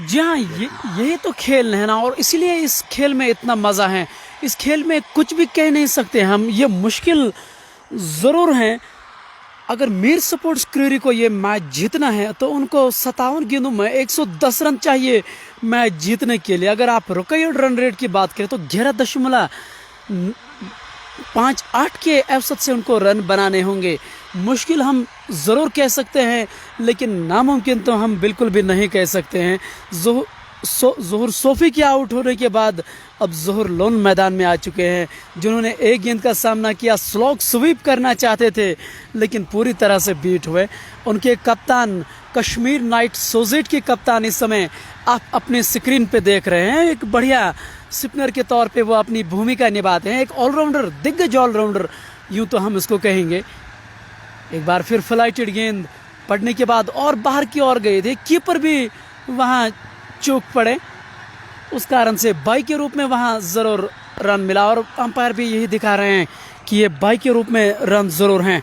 जी हाँ, यही तो खेल है ना, और इसीलिए इस खेल में इतना मज़ा है। इस खेल में कुछ भी कह नहीं सकते हम। ये मुश्किल ज़रूर है। अगर मीर सपोर्ट्स क्रीरी को ये मैच जीतना है तो उनको 57 गेंदों में 110 रन चाहिए मैच जीतने के लिए। अगर आप रिकॉर्ड रन रेट की बात करें तो 11.58 के औसत से उनको रन बनाने होंगे। मुश्किल हम ज़रूर कह सकते हैं, लेकिन नामुमकिन तो हम बिल्कुल भी नहीं कह सकते हैं। ज़ोहर सोफी के आउट होने के बाद अब ज़ोहर लोन मैदान में आ चुके हैं, जिन्होंने एक गेंद का सामना किया। स्लॉग स्वीप करना चाहते थे लेकिन पूरी तरह से बीट हुए। उनके कप्तान कश्मीर नाइट सोजेट के कप्तान इस समय आप अपने स्क्रीन पे देख रहे हैं। एक बढ़िया स्पिनर के तौर पे वो अपनी भूमिका निभाते हैं, एक ऑलराउंडर, दिग्गज ऑलराउंडर यूँ तो हम इसको कहेंगे। एक बार फिर फ्लाइटेड गेंद पड़ने के बाद और बाहर की ओर गए थे, कीपर भी वहाँ चूक पड़े, उस कारण से बाई के रूप में वहाँ ज़रूर रन मिला और अंपायर भी यही दिखा रहे हैं कि ये बाई के रूप में रन ज़रूर हैं।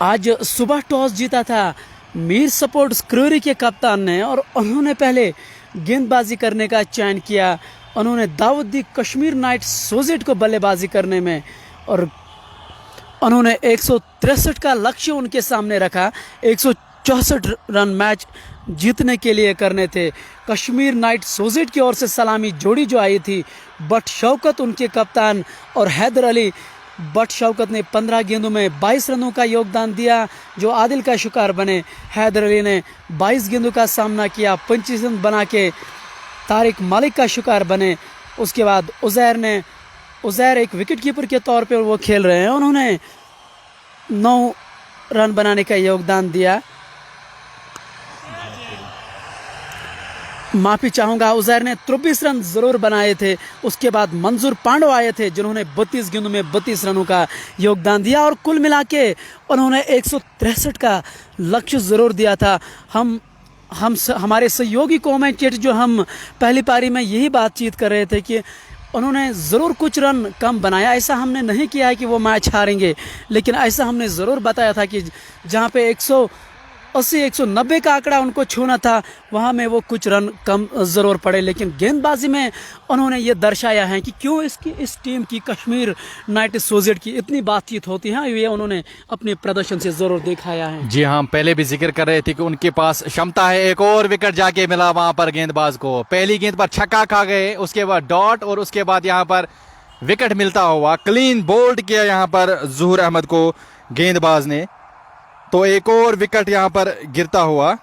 आज सुबह टॉस जीता था मीर सपोर्ट्स क्रीरी के कप्तान ने और उन्होंने पहले गेंदबाजी करने का चयन किया। उन्होंने दाऊद दी कश्मीर नाइट सोजेट को बल्लेबाजी करने में, और उन्होंने 163 का लक्ष्य उनके सामने रखा। 164 रन मैच जीतने के लिए करने थे। कश्मीर नाइट सोजेट की ओर से सलामी जोड़ी जो आई थी, बट शौकत उनके कप्तान और हैदर अली। बट शौकत ने 15 गेंदों में 22 रनों का योगदान दिया, जो आदिल का शिकार बने। हैदर अली ने 22 गेंदों का सामना किया, 25 रन बना के तारिक मालिक का शिकार बने। उसके बाद उज़ैर एक विकेट कीपर के तौर पर वो खेल रहे हैं, उन्होंने 9 रन बनाने का योगदान दिया। माफ़ी चाहूँगा, उज़ैर ने 23 रन ज़रूर बनाए थे। उसके बाद मंजूर पांडव आए थे, जिन्होंने 32 गेंदों में 32 रनों का योगदान दिया और कुल मिला के उन्होंने 163 का लक्ष्य ज़रूर दिया था। हमारे सहयोगी कमेंटेटर जो हम पहली पारी में यही बातचीत कर रहे थे कि उन्होंने ज़रूर कुछ रन कम बनाया। ऐसा हमने नहीं किया है कि वो मैच हारेंगे, लेकिन ऐसा हमने ज़रूर बताया था कि जहाँ पे 180-190 का आंकड़ा उनको छूना था, वहाँ में वो कुछ रन कम ज़रूर पड़े। लेकिन गेंदबाजी में उन्होंने ये दर्शाया है कि क्यों इस टीम की, कश्मीर नाइट सोजेट की इतनी बातचीत होती है, ये उन्होंने अपने प्रदर्शन से ज़रूर दिखाया है। जी हाँ, पहले भी जिक्र कर रहे थे कि उनके पास क्षमता है। एक और विकेट जाके मिला वहाँ पर गेंदबाज को। पहली गेंद पर छक्का खा गए, उसके बाद डॉट और उसके बाद यहाँ पर विकेट मिलता हुआ क्लीन बोल्ड किया यहाँ पर ज़ोहर अहमद को गेंदबाज ने। तो एक और विकेट यहां पर गिरता हुआ।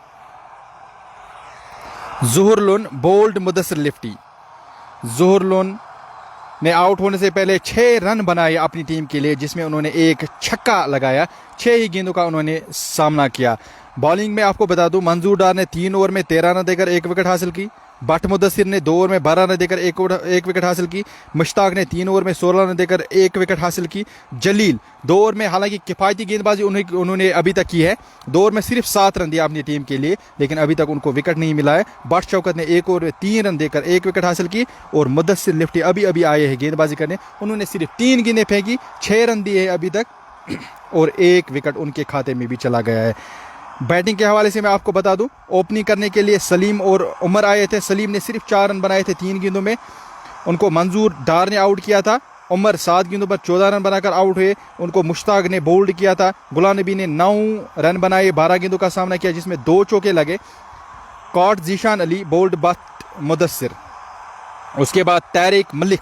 ज़ोहर लोन बोल्ड मुदस्सिर लिफ्टी। ज़ोहर लोन ने आउट होने से पहले 6 रन बनाए अपनी टीम के लिए, जिसमें उन्होंने एक छक्का लगाया। 6 ही गेंदों का उन्होंने सामना किया। बॉलिंग में आपको बता दूं, मंजूर डार ने 3 ओवर में 13 रन देकर 1 विकेट हासिल की। बट मुदस्सिर ने 2 ओवर में 12 रन देकर 1 विकेट हासिल की। मुश्ताक ने 3 ओवर में 16 रन देकर 1 विकेट हासिल की। जलील 2 ओवर में, हालांकि किफ़ायती गेंदबाजी उन्होंने अभी तक की है, 2 ओवर में सिर्फ 7 रन दिया अपनी टीम के लिए, लेकिन अभी तक उनको विकेट नहीं मिला है। बट शौकत ने 1 ओवर में 3 रन देकर 1 विकेट हासिल की और मुदस्सिर लिफ्टी अभी आए हैं गेंदबाजी करने। उन्होंने सिर्फ 3 गेंदें फेंकी, 6 रन दिए हैं अभी तक और 1 विकेट उनके खाते में भी चला गया है। बैटिंग के हवाले से मैं आपको बता दूं, ओपनिंग करने के लिए सलीम और उमर आए थे। सलीम ने सिर्फ 4 रन बनाए थे 3 गेंदों में उनको मंजूर डार ने आउट किया था। उमर 7 गेंदों पर 14 रन बनाकर आउट हुए। उनको मुश्ताक ने बोल्ड किया था। गुलाम नबी ने 9 रन बनाए, 12 गेंदों का सामना किया जिसमें 2 चौके लगे। कॉट जीशान अली बोल्ड बट मुदस्सिर। उसके बाद तारिक मलिक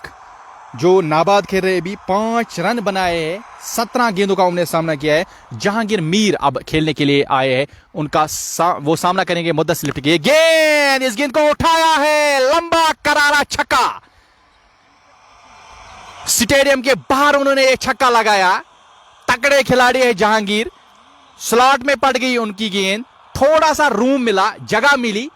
जो नाबाद खेल रहे भी 5 रन बनाए हैं। 17 गेंदों का उन्होंने सामना किया है। जहांगीर मीर अब खेलने के लिए आए हैं। उनका वो सामना करेंगे मुद्दस्सिर लिफ्ट के। गेंद, इस गेंद को उठाया है, लंबा करारा छक्का। स्टेडियम के बाहर उन्होंने एक छक्का लगाया। तगड़े खिलाड़ी है जहांगीर। स्लॉट में पड़ गई उनकी गेंद, थोड़ा सा रूम मिला, जगह मिली,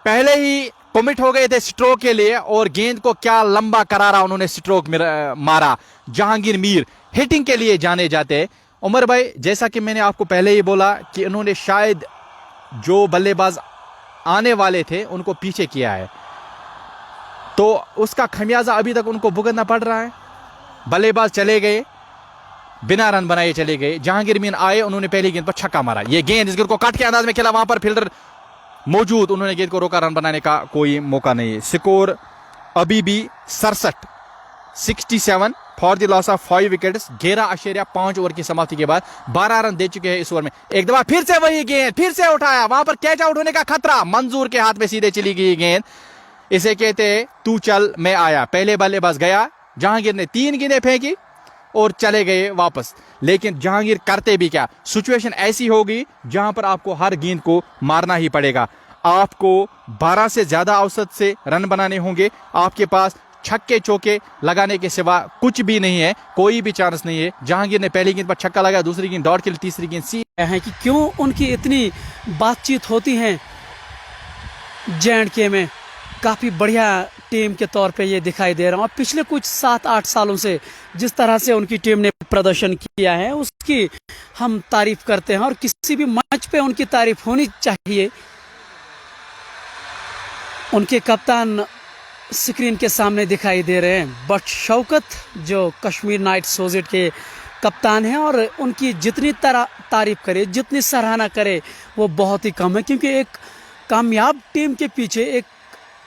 पहले ही कमिट हो गए थे स्ट्रोक के लिए और गेंद को क्या लंबा करारा उन्होंने स्ट्रोक में मारा। जहांगीर मीर हिटिंग के लिए जाने जाते हैं। उमर भाई, जैसा कि मैंने आपको पहले ही बोला कि उन्होंने शायद जो बल्लेबाज आने वाले थे उनको पीछे किया है, तो उसका खमियाजा अभी तक उनको भुगतना पड़ रहा है। बल्लेबाज चले गए, बिना रन बनाए चले गए। जहांगीर मीर आए, उन्होंने पहली गेंद पर छक्का मारा। ये गेंद, इस गेंद को काट के अंदाज में खेला, वहां पर फील्डर मौजूद, उन्होंने गेंद को रोका, रन बनाने का कोई मौका नहीं। स्कोर अभी भी 67 for the loss of 5 wickets. 11.5 over की समाप्ति के बाद 12 रन दे चुके हैं इस ओवर में। एक दफा फिर से वही गेंद, फिर से उठाया, वहां पर कैच आउट होने का खतरा। मंजूर के हाथ में सीधे चली गई गेंद। इसे कहते तू चल मैं आया। पहले बल्लेबाज गया, जहांगीर ने 3 गेंदें फेंकी और चले गए वापस। लेकिन जहांगीर करते भी क्या, सिचुएशन ऐसी होगी जहां पर आपको हर गेंद को मारना ही पड़ेगा। आपको 12 से ज्यादा औसत से रन बनाने होंगे। आपके पास छक्के चौके लगाने के सिवा कुछ भी नहीं है, कोई भी चांस नहीं है। जहांगीर ने पहली गेंद पर छक्का लगाया, दूसरी गेंद डॉट के लिए, तीसरी गेंद सी है कि क्यों उनकी इतनी बातचीत होती है J&K में। काफ़ी बढ़िया टीम के तौर पे ये दिखाई दे रहा हूँ। और पिछले कुछ 7-8 सालों से जिस तरह से उनकी टीम ने प्रदर्शन किया है उसकी हम तारीफ करते हैं और किसी भी मैच पे उनकी तारीफ होनी चाहिए। उनके कप्तान स्क्रीन के सामने दिखाई दे रहे हैं, बट शौकत जो कश्मीर नाइट सोजेट के कप्तान हैं, और उनकी जितनी तारीफ करे, जितनी सराहना करे वो बहुत ही कम है, क्योंकि एक कामयाब टीम के पीछे एक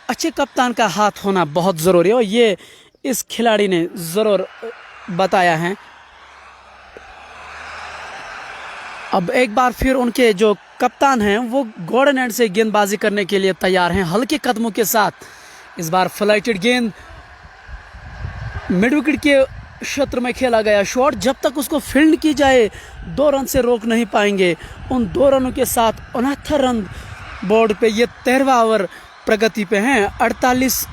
अच्छे कप्तान का हाथ होना बहुत ज़रूरी है और ये इस खिलाड़ी ने ज़रूर बताया है। अब एक बार फिर उनके जो कप्तान हैं वो गोल्डन एंड से गेंदबाजी करने के लिए तैयार हैं, हल्के कदमों के साथ। इस बार फ्लाइटेड गेंद मिड विकेट के क्षेत्र में खेला गया शॉट, जब तक उसको फील्ड की जाए 2 रन से रोक नहीं पाएंगे। उन 2 रनों के साथ 69 रन बोर्ड पे ये 13वां ओवर प्रगति पे हैं। 48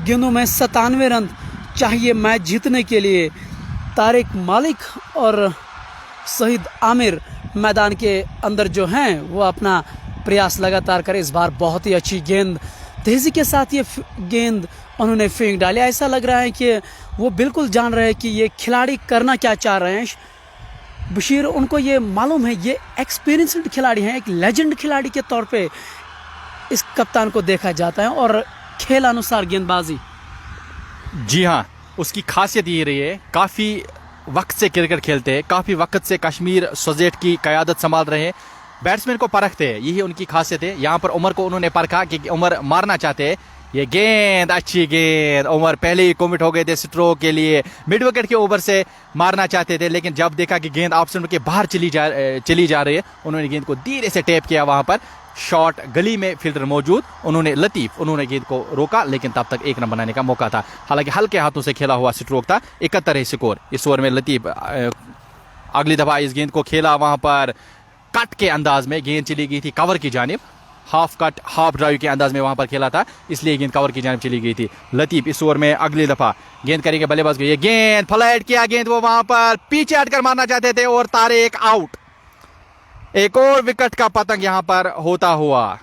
गेंदों में 97 रन चाहिए मैच जीतने के लिए। तारिक मलिक और शहीद आमिर मैदान के अंदर जो हैं वो अपना प्रयास लगातार करें। इस बार बहुत ही अच्छी गेंद, तेजी के साथ ये गेंद उन्होंने फेंक डाली। ऐसा लग रहा है कि वो बिल्कुल जान रहे हैं कि ये खिलाड़ी करना क्या चाह रहे हैं। बशीर, उनको ये मालूम है, ये एक्सपीरियंस्ड खिलाड़ी हैं, एक लेजेंड खिलाड़ी के तौर पे इस कप्तान को देखा जाता है और खेल अनुसार गेंदबाजी। जी हाँ, उसकी खासियत ये रही है, काफ़ी वक्त से क्रिकेट खेलते हैं, काफ़ी वक्त से कश्मीर सोजेट की क़यादत संभाल रहे हैं, बैट्समैन को परखते हैं, यही उनकी खासियत है। यहाँ पर उमर को उन्होंने परखा कि उमर मारना चाहते हैं। ये गेंद, अच्छी गेंद, उमर पहले ही कमिट हो गए थे स्ट्रोक के लिए, मिड विकेट के ओवर से मारना चाहते थे, लेकिन जब देखा कि गेंद ऑफ स्टंप के बाहर चली जा रही है, उन्होंने गेंद को धीरे से टैप किया। वहां पर शॉट गली में फील्डर मौजूद, उन्होंने गेंद को रोका, लेकिन तब तक 1 रन बनाने का मौका था। हालांकि हल्के हाथों से खेला हुआ स्ट्रोक था। 71 है स्कोर इस ओवर में। लतीफ अगली दफा इस गेंद को खेला, वहां पर कट के अंदाज में गेंद चली गई थी कवर की जानिब, हाफ कट हाफ ड्राइव के अंदाज में वहां पर खेला था, इसलिए गेंद कवर की जानिब चली गई थी। लतीफ इस ओवर में अगली दफा गेंद करेंगे बल्लेबाज को। ये गेंद फ्लाइट किया, गेंद वो वहां पर पीछे हटकर मारना चाहते थे और तारिक आउट। एक और विकेट का पतंग यहां पर होता हुआ।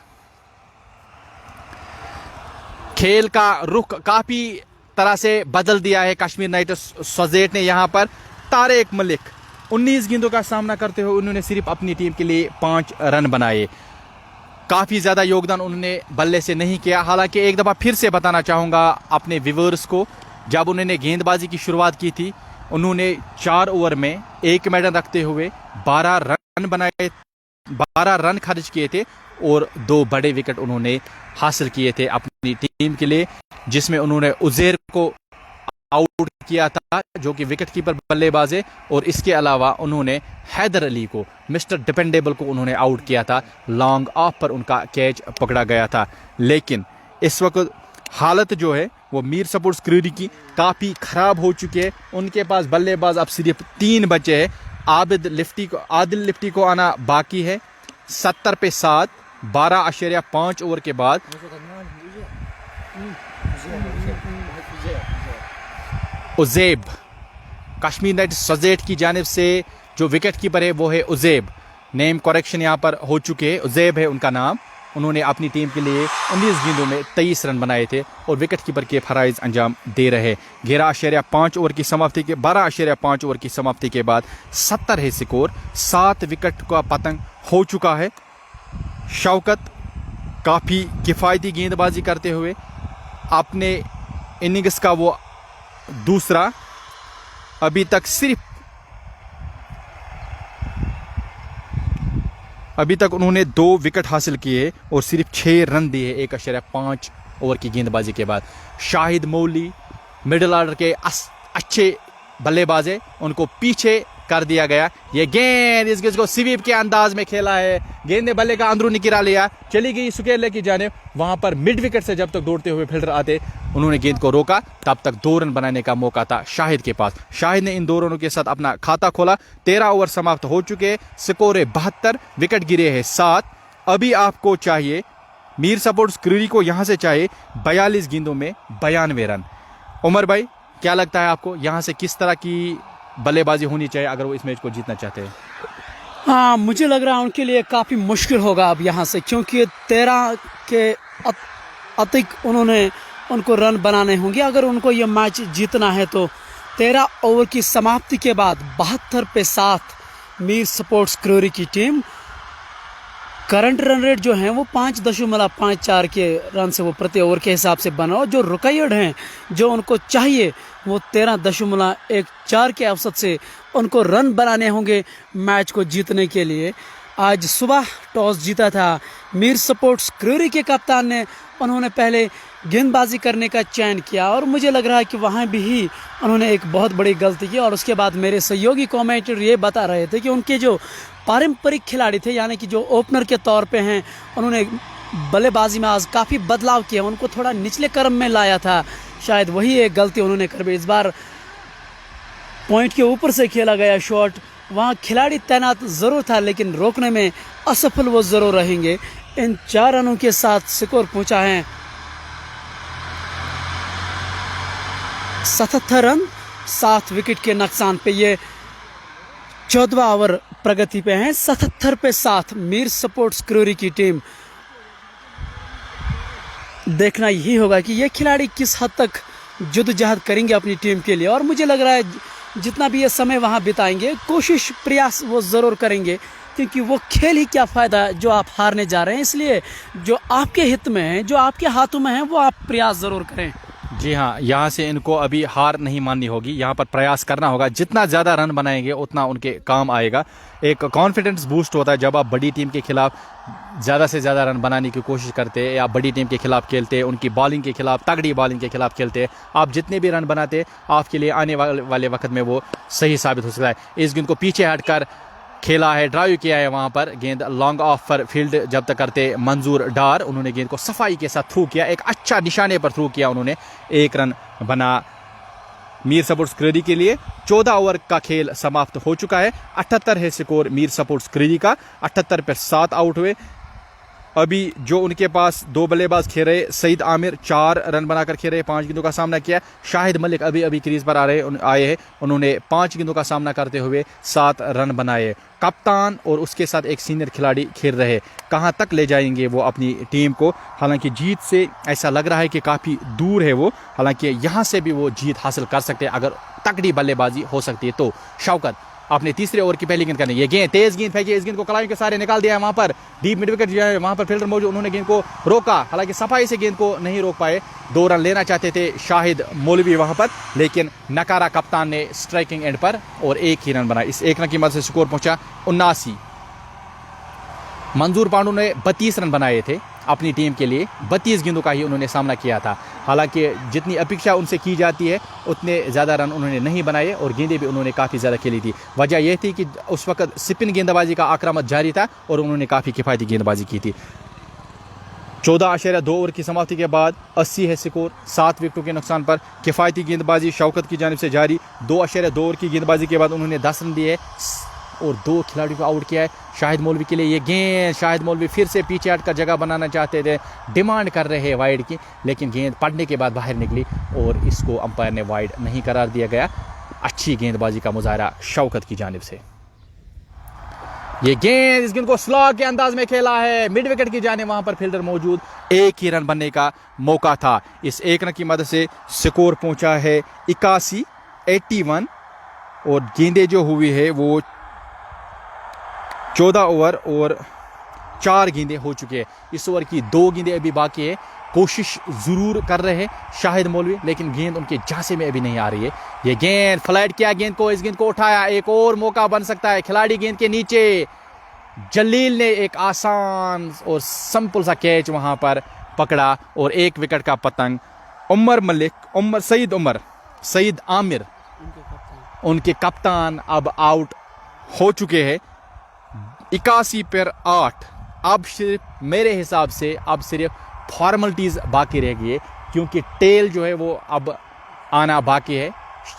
खेल का रुख काफी तरह से बदल दिया है कश्मीर नाइट सोजेट ने। यहां पर तारिक मलिक 19 गेंदों का सामना करते हुए उन्होंने सिर्फ अपनी टीम के लिए 5 रन बनाए। काफ़ी ज़्यादा योगदान उन्होंने बल्ले से नहीं किया। हालांकि एक दफ़ा फिर से बताना चाहूँगा अपने व्यूअर्स को, जब उन्होंने गेंदबाजी की शुरुआत की थी, उन्होंने 4 ओवर में 1 मेडल रखते हुए 12 रन बनाए, 12 रन खर्च किए थे और 2 बड़े विकेट उन्होंने हासिल किए थे अपनी टीम के लिए, जिसमें उन्होंने उज़ैर को आउट किया था जो कि विकेट कीपर बल्लेबाज है, और इसके अलावा उन्होंने हैदर अली को, मिस्टर डिपेंडेबल को उन्होंने आउट किया था। लॉन्ग ऑफ पर उनका कैच पकड़ा गया था। लेकिन इस वक्त हालत जो है वो मीर सपोर्ट स्क्रूरी की काफ़ी ख़राब हो चुकी है। उनके पास बल्लेबाज अब सिर्फ 3 बचे हैं। आदिल लिफ्टी को आना बाकी है 70 पे 7, 12.5 ओवर के बाद। उज़ैब, कश्मीर नाइट सजेट की जानिब से जो विकेट कीपर है वो है उज़ैब। नेम करेक्शन यहाँ पर हो चुके हैं, उज़ैब है उनका नाम। उन्होंने अपनी टीम के लिए 19 गेंदों में 23 रन बनाए थे और विकेट कीपर के फराइज अंजाम दे रहे। 11.5 ओवर की समाप्ति के 12.5 ओवर की समाप्ति के बाद 70 है स्कोर। 7 विकेट का पतंग हो चुका है। शौकत काफ़ी किफ़ायती गेंदबाजी करते हुए अपने इनिंग्स का वो दूसरा, अभी तक उन्होंने 2 विकेट हासिल किए और सिर्फ 6 रन दिए 1.5 ओवर की गेंदबाजी के बाद। शाहिद मौली मिडिल ऑर्डर के अच्छे बल्लेबाज है, उनको पीछे कर दिया गया। ये गेंद इस गेंद को स्वीप के अंदाज में खेला है, गेंद ने बल्ले का अंदरूनी गिरा लिया, चली गई सुकेले की जाने। वहां पर मिड विकेट से जब तक दौड़ते हुए फील्डर आते उन्होंने गेंद को रोका, तब तक 2 रन बनाने का मौका था शाहिद के पास। शाहिद ने इन 2 रनों के साथ अपना खाता खोला। 13 ओवर समाप्त हो चुके, स्कोर है 72, विकेट गिरे हैं 7। अभी आपको चाहिए, मीर सपोर्ट स्क्रूरी को यहां से चाहिए 42 गेंदों में 92 रन। उमर भाई, क्या लगता है आपको यहाँ से किस तरह की बल्लेबाजी होनी चाहिए अगर वो इस मैच को जीतना चाहते हैं? हाँ, मुझे लग रहा है उनके लिए काफ़ी मुश्किल होगा अब यहाँ से, क्योंकि 13 के अतिक उनको रन बनाने होंगे अगर उनको ये मैच जीतना है। तो 13 ओवर की समाप्ति के बाद 72 पे 7 मीर सपोर्ट स्क्रूरी की टीम। करंट रन रेट जो है वो 5.54 के रन से वो प्रति ओवर के हिसाब से बना, और जो रिक्वायर्ड हैं जो उनको चाहिए वो 13.14 के औसत से उनको रन बनाने होंगे मैच को जीतने के लिए। आज सुबह टॉस जीता था मीर सपोर्ट स्क्रूरी के कप्तान ने, उन्होंने पहले गेंदबाजी करने का चयन किया और मुझे लग रहा है कि वहाँ भी उन्होंने एक बहुत बड़ी गलती की। और उसके बाद मेरे सहयोगी कमेंटेटर ये बता रहे थे कि उनके जो पारंपरिक खिलाड़ी थे, यानी कि जो ओपनर के तौर पे हैं, उन्होंने बल्लेबाजी में आज काफ़ी बदलाव किया, उनको थोड़ा निचले क्रम में लाया था। शायद वही एक गलती उन्होंने कर दी। इस बार पॉइंट के ऊपर से खेला गया शॉट, वहाँ खिलाड़ी तैनात ज़रूर था लेकिन रोकने में असफल वो ज़रूर रहेंगे। इन 4 रनों के साथ स्कोर पहुंचा है 77 रन, 7 विकेट के नुकसान पे। ये 14वां ओवर प्रगति पे हैं। 77 पे 7 मीर सपोर्ट स्क्रूरी की टीम। देखना यही होगा कि ये खिलाड़ी किस हद तक जद्दोजहद करेंगे अपनी टीम के लिए, और मुझे लग रहा है जितना भी ये समय वहाँ बिताएंगे कोशिश प्रयास वो ज़रूर करेंगे, क्योंकि वो खेल ही क्या फ़ायदा जो आप हारने जा रहे हैं। इसलिए जो आपके हित में है, जो आपके हाथों में है, वो आप प्रयास ज़रूर करें। जी हाँ, यहाँ से इनको अभी हार नहीं माननी होगी, यहाँ पर प्रयास करना होगा। जितना ज़्यादा रन बनाएंगे उतना उनके काम आएगा। एक कॉन्फिडेंस बूस्ट होता है जब आप बड़ी टीम के खिलाफ ज़्यादा से ज़्यादा रन बनाने की कोशिश करते हैं, या बड़ी टीम के खिलाफ खेलते हैं, उनकी बॉलिंग के खिलाफ, तगड़ी बॉलिंग के खिलाफ खेलते हैं। आप जितने भी रन बनाते हैं आपके लिए आने वाले वक्त में वो सही साबित हो सकता है। इस गेंद को पीछे हटकर खेला है, ड्राइव किया है, वहां पर गेंद लॉन्ग ऑफ पर फील्ड जब तक करते मंजूर डार, उन्होंने गेंद को सफाई के साथ थ्रू किया, एक अच्छा निशाने पर थ्रू किया उन्होंने। 1 रन बना मीर सपोर्ट स्क्रूरी के लिए। 14 ओवर का खेल समाप्त हो चुका है। 78 है स्कोर मीर सपोर्ट स्क्रूरी का। 78 पर 7 आउट हुए। अभी जो उनके पास 2 बल्लेबाज खेल रहे, सईद आमिर 4 रन बनाकर खेल रहे, 5 गेंदों का सामना किया। शाहिद मलिक अभी क्रीज पर आए हैं, उन्होंने 5 गेंदों का सामना करते हुए 7 रन बनाए। कप्तान और उसके साथ एक सीनियर खिलाड़ी खेल रहे, कहां तक ले जाएंगे वो अपनी टीम को। हालांकि जीत से ऐसा लग रहा है कि काफ़ी दूर है वो, हालांकि यहां से भी वो जीत हासिल कर सकते हैं अगर तगड़ी बल्लेबाजी हो सकती है तो। शौकत अपने तीसरे ओवर की पहली गेंद करनी, ये गेंद तेज गेंद फेंकी, इस गेंद को कलाइयों के सारे निकाल दिया है। वहां पर डीप मिड विकेट जो है वहां पर फील्डर मौजूद, उन्होंने गेंद को रोका, हालांकि सफाई से गेंद को नहीं रोक पाए। 2 रन लेना चाहते थे शाहिद मौलवी वहां पर, लेकिन नकारा कप्तान ने स्ट्राइकिंग एंड पर और 1 ही रन बना। इस 1 रन की मदद से स्कोर पहुंचा 79। मंजूर पांडू ने 32 रन बनाए थे अपनी टीम के लिए, 32 गेंदों का ही उन्होंने सामना किया था। हालांकि जितनी अपेक्षा उनसे की जाती है उतने ज़्यादा रन उन्होंने नहीं बनाए और गेंदें भी उन्होंने काफ़ी ज़्यादा खेली थी। वजह यह थी कि उस वक्त स्पिन गेंदबाजी का आक्रामक जारी था और उन्होंने काफ़ी किफ़ायती गेंदबाजी की थी। 14.2 ओवर की समाप्ति के बाद 80 है स्कोर, 7 विकेटों के नुकसान पर। किफ़ायती गेंदबाजी शौकत की जानिब से जारी। 2.2 ओवर की गेंदबाजी के बाद उन्होंने 10 रन दिए और 2 खिलाड़ियों को आउट किया है। शाहिद मौलवी के लिए ये गेंद, शाहिद मौलवी फिर से पीछे हटकर जगह बनाना चाहते थे, डिमांड कर रहे हैं वाइड की, लेकिन गेंद पड़ने के बाद बाहर निकली और इसको अंपायर ने वाइड नहीं करार दिया गया। अच्छी गेंदबाजी का मुजाहरा शौकत की जानिब से। ये गेंद, इस गेंद को स्लॉग के अंदाज में खेला है, मिड विकेट की जाने, वहां पर फील्डर मौजूद, एक ही रन बनने का मौका था। इस एक रन की मदद से स्कोर पहुंचा है 81 और गेंदें जो हुई है वो 14 ओवर और 4 गेंदें हो चुके हैं। इस ओवर की 2 गेंदें अभी बाकी है। कोशिश जरूर कर रहे हैं शाहिद मौलवी, लेकिन गेंद उनके झांसे में अभी नहीं आ रही है। ये गेंद फ्लैट किया, गेंद को, इस गेंद को उठाया, एक और मौका बन सकता है। खिलाड़ी गेंद के नीचे, जलील ने एक आसान और सिंपल सा कैच वहां पर पकड़ा और 1 विकेट का पतंग। सईद आमिर उनके कप्तान अब आउट हो चुके हैं। 81 पर 8। अब सिर्फ मेरे हिसाब से अब सिर्फ फॉर्मेलिटीज बाकी रह गई है, क्योंकि टेल जो है वो अब आना बाकी है।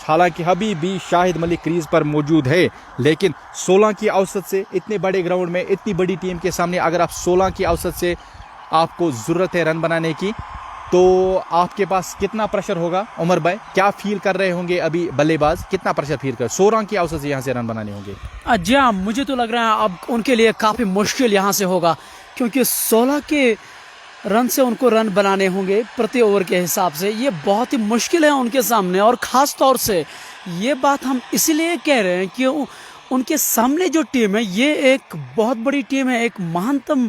हालांकि अभी भी शाहिद मलिक क्रीज पर मौजूद है, लेकिन 16 की औसत से इतने बड़े ग्राउंड में इतनी बड़ी टीम के सामने अगर आप 16 की औसत से आपको ज़रूरत है रन बनाने की, तो आपके पास कितना प्रेशर होगा। उमर भाई क्या फील कर रहे होंगे अभी बल्लेबाज, कितना प्रेशर फील कर 16 की औसत से यहाँ से रन बनाने होंगे? जी हाँ, मुझे तो लग रहा है अब उनके लिए काफ़ी मुश्किल यहाँ से होगा, क्योंकि 16 के रन से उनको रन बनाने होंगे प्रति ओवर के हिसाब से। ये बहुत ही मुश्किल है उनके सामने, और ख़ास तौर से ये बात हम इसलिए कह रहे हैं कि उनके सामने जो टीम है ये एक बहुत बड़ी टीम है, एक महानतम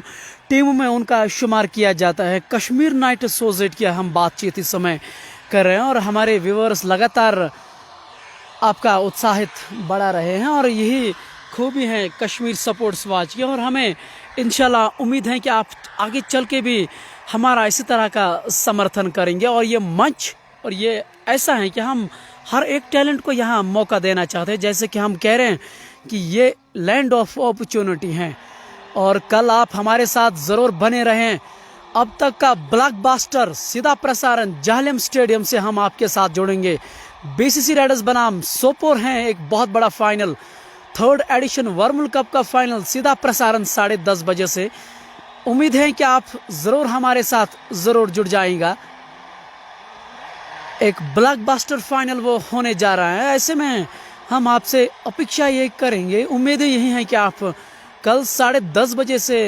टीम में उनका शुमार किया जाता है। कश्मीर नाइट एसोसिएट की हम बातचीत इस समय कर रहे हैं और हमारे व्यूअर्स लगातार आपका उत्साहित बढ़ा रहे हैं, और यही खूबी है कश्मीर सपोर्ट्स वॉच की। और हमें इंशाल्लाह उम्मीद है कि आप आगे चल के भी हमारा इसी तरह का समर्थन करेंगे। और ये मंच और ये ऐसा है कि हम हर एक टैलेंट को यहाँ मौका देना चाहते हैं, जैसे कि हम कह रहे हैं कि ये लैंड ऑफ अपॉर्चुनिटी है। और कल आप हमारे साथ ज़रूर बने रहें। अब तक का ब्लॉकबस्टर सीधा प्रसारण जाहलिम स्टेडियम से हम आपके साथ जोड़ेंगे। बीसीसी राइडर्स बनाम सोपोर हैं एक बहुत बड़ा फाइनल, 3rd एडिशन वर्मुल कप का फाइनल, सीधा प्रसारण 10:30 बजे से। उम्मीद है कि आप ज़रूर हमारे साथ ज़रूर जुड़ जाएगा। एक ब्लॉकबस्टर फाइनल वो होने जा रहा है। ऐसे में हम आपसे अपेक्षा ये करेंगे, उम्मीदें यही हैं कि आप कल 10:30 बजे से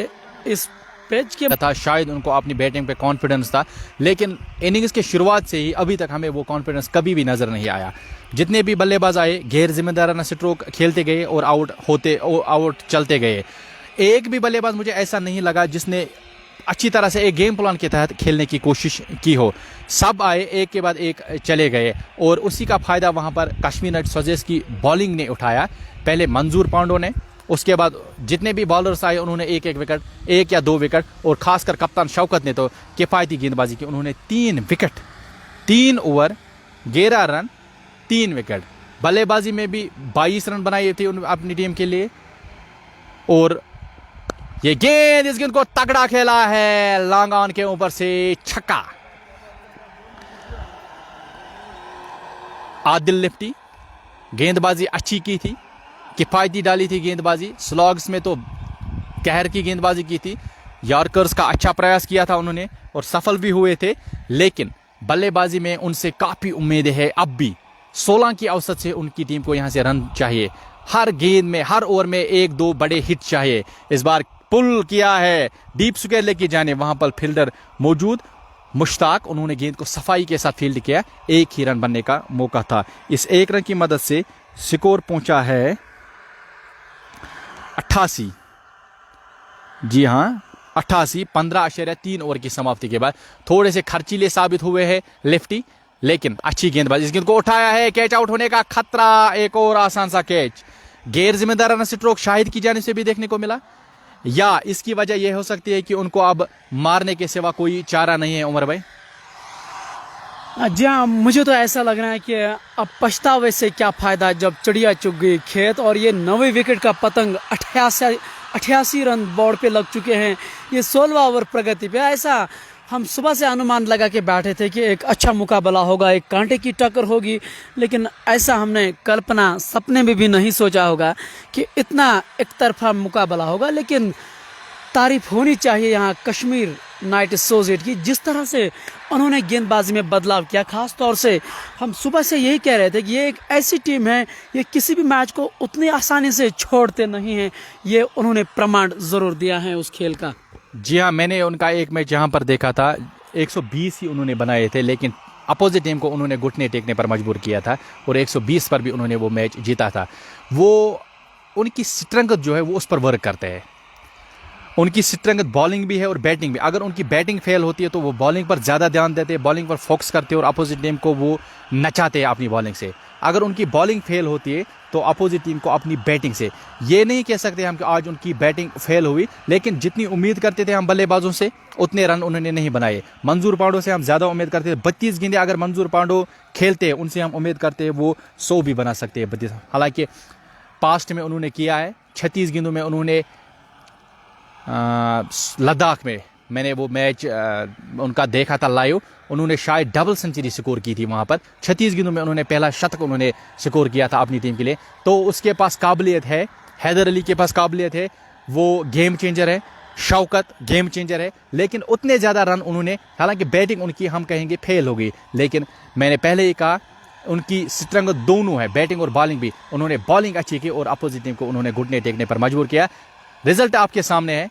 इस पेज के था। शायद उनको अपनी बैटिंग पे कॉन्फिडेंस था, लेकिन इनिंग्स के शुरुआत से ही अभी तक हमें वो कॉन्फिडेंस कभी भी नजर नहीं आया। जितने भी बल्लेबाज आए गैर जिम्मेदाराना स्ट्रोक खेलते गए और आउट चलते गए। एक भी बल्लेबाज मुझे ऐसा नहीं लगा जिसने अच्छी तरह से एक गेम प्लान के तहत खेलने की कोशिश की हो। सब आए, एक के बाद एक चले गए, और उसी का फायदा वहां पर कश्मीर नाइट एसोसिएट्स की बॉलिंग ने उठाया। पहले मंजूर पांडो ने, उसके बाद जितने भी बॉलर्स आए उन्होंने एक विकेट, 1 या 2 विकेट, और खासकर कप्तान शौकत ने तो किफ़ायती गेंदबाजी की। उन्होंने 3 विकेट, 3 ओवर, 11 रन, 3 विकेट। बल्लेबाजी में भी 22 रन बनाए थे अपनी टीम के लिए। और ये गेंद, इस गेंद को तगड़ा खेला है, लॉन्ग ऑन के ऊपर से छक्का। आदिल लिफ्टी, गेंदबाजी अच्छी की थी, किफायती डाली थी गेंदबाजी। स्लॉग्स में तो कहर की गेंदबाजी की थी। यॉर्कर्स का अच्छा प्रयास किया था उन्होंने और सफल भी हुए थे, लेकिन बल्लेबाजी में उनसे काफी उम्मीदें हैं अब भी। 16 की औसत से उनकी टीम को यहां से रन चाहिए। हर गेंद में, हर ओवर में 1-2 बड़े हिट चाहिए। इस बार पुल किया है, डीप स्क्वायर लेके जाने, वहां पर फील्डर मौजूद मुश्ताक, उन्होंने गेंद को सफाई के साथ फील्ड किया। 1 ही रन बनने का मौका था। इस 1 रन की मदद से स्कोर पहुंचा है 88। जी हां, 88। 15.3 ओवर की समाप्ति के बाद थोड़े से खर्चीले साबित हुए हैं लेफ्टी, लेकिन अच्छी गेंदबाजी। इस गेंद को उठाया है, कैच आउट होने का खतरा। एक और आसान सा कैच। गैर जिम्मेदाराना स्ट्रोक शाहिद की जानिब से भी देखने को मिला। या इसकी वजह यह हो सकती है कि उनको अब मारने के सिवा कोई चारा नहीं है उमर भाई? जी हाँ, मुझे तो ऐसा लग रहा है कि अब पछतावे से क्या फ़ायदा जब चिड़िया चुग गई खेत। और ये 9वीं विकेट का पतंग 88 रन बोर्ड पे लग चुके हैं। ये 16वां ओवर प्रगति पे। ऐसा हम सुबह से अनुमान लगा के बैठे थे कि एक अच्छा मुकाबला होगा, एक कांटे की टक्कर होगी, लेकिन ऐसा हमने कल्पना सपने में भी नहीं सोचा होगा कि इतना एक तरफा मुकाबला होगा। लेकिन तारीफ होनी चाहिए यहाँ कश्मीर नाइट एसोसिएट की, जिस तरह से उन्होंने गेंदबाजी में बदलाव किया। खास तौर से हम सुबह से यही कह रहे थे कि ये एक ऐसी टीम है, ये किसी भी मैच को उतनी आसानी से छोड़ते नहीं हैं। ये उन्होंने प्रमाण ज़रूर दिया है उस खेल का। जी हाँ, मैंने उनका एक मैच जहाँ पर देखा था 120 ही उन्होंने बनाए थे, लेकिन अपोजिट टीम को उन्होंने घुटने टेकने पर मजबूर किया था और 120 पर भी उन्होंने वो मैच जीता था। वो उनकी स्ट्रेंथ जो है वो उस पर वर्क करते हैं। उनकी स्ट्रेंथ बॉलिंग भी है और बैटिंग भी। अगर उनकी बैटिंग फेल होती है तो वो बॉलिंग पर ज़्यादा ध्यान देते हैं, बॉलिंग पर फोकस करते हैं और अपोजिट टीम को वो नचाते हैं अपनी बॉलिंग से। अगर उनकी बॉलिंग फेल होती है तो अपोजिट टीम को अपनी बैटिंग से। ये नहीं कह सकते हम कि आज उनकी बैटिंग फेल हुई, लेकिन जितनी उम्मीद करते थे हम बल्लेबाजों से उतने रन उन्होंने नहीं बनाए। मंजूर पांडो से हम ज़्यादा उम्मीद करते थे। 32 गेंदें अगर मंजूर पांडो खेलते हैं, उनसे हम उम्मीद करते हैं वो 100 भी बना सकते हैं 32। हालांकि पास्ट में उन्होंने किया है। 36 गेंदों में उन्होंने लद्दाख में, मैंने वो मैच उनका देखा था लाइव, उन्होंने शायद डबल सेंचुरी स्कोर की थी वहाँ पर। 36 गेंदों में उन्होंने पहला शतक उन्होंने स्कोर किया था अपनी टीम के लिए। तो उसके पास काबिलियत है, हैदर अली के पास काबिलियत है, वो गेम चेंजर है। शौकत गेम चेंजर है, लेकिन उतने ज़्यादा रन उन्होंने, हालांकि बैटिंग उनकी हम कहेंगे फेल हो गई, लेकिन मैंने पहले ही कहा उनकी स्ट्रेंथ दोनों है, बैटिंग और बॉलिंग भी। उन्होंने बॉलिंग अच्छी की और अपोजिट टीम को उन्होंने घुटने टेकने पर मजबूर किया। रिजल्ट आपके सामने है।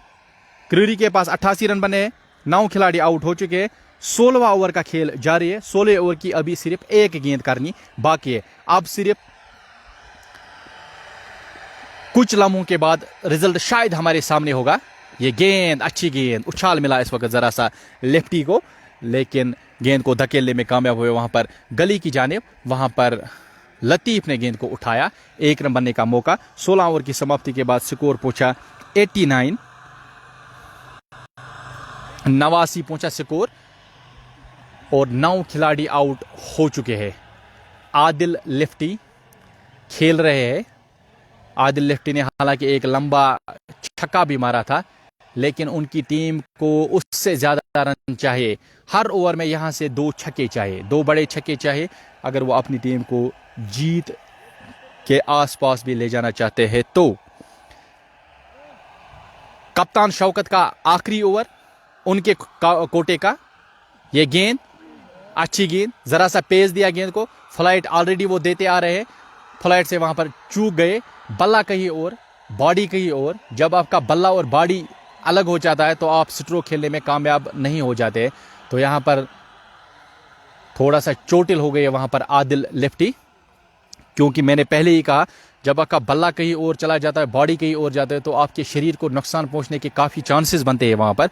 क्रूरी के पास 88 रन बने हैं, 9 खिलाड़ी आउट हो चुके हैं। 16वां ओवर का खेल जारी है। 16 ओवर की अभी सिर्फ एक गेंद करनी बाकी है। अब सिर्फ कुछ लम्हों के बाद रिजल्ट शायद हमारे सामने होगा। ये गेंद, अच्छी गेंद, उछाल मिला इस वक्त जरा सा लेफ्टी को, लेकिन गेंद को धकेलने में कामयाब हुए वहां पर गली की जानिब। वहां पर लतीफ ने गेंद को उठाया, 1 रन बनने का मौका। 16 ओवर की समाप्ति के बाद स्कोर पहुंचा 89, 89 पहुंचा स्कोर और 9 खिलाड़ी आउट हो चुके हैं। आदिल लिफ्टी खेल रहे हैं। आदिल लिफ्टी ने हालांकि एक लंबा छक्का भी मारा था, लेकिन उनकी टीम को उससे ज़्यादा रन चाहिए। हर ओवर में यहाँ से 2 छक्के चाहिए, 2 बड़े छक्के चाहिए, अगर वो अपनी टीम को जीत के आसपास भी ले जाना चाहते हैं। तो कप्तान शौकत का आखिरी ओवर, उनके कोटे का। ये गेंद, अच्छी गेंद, जरा सा पेस दिया गेंद को। फ्लाइट ऑलरेडी वो देते आ रहे हैं, फ्लाइट से वहां पर चूक गए। बल्ला कहीं और, बॉडी कहीं और। जब आपका बल्ला और बॉडी अलग हो जाता है तो आप स्ट्रोक खेलने में कामयाब नहीं हो जाते। तो यहां पर थोड़ा सा चोटिल हो गए वहां पर आदिल लेफ्टी, क्योंकि मैंने पहले ही कहा जब आपका बल्ला कहीं और चला जाता है, बॉडी कहीं और जाता है, तो आपके शरीर को नुकसान पहुंचने के काफ़ी चांसेस बनते हैं वहां पर।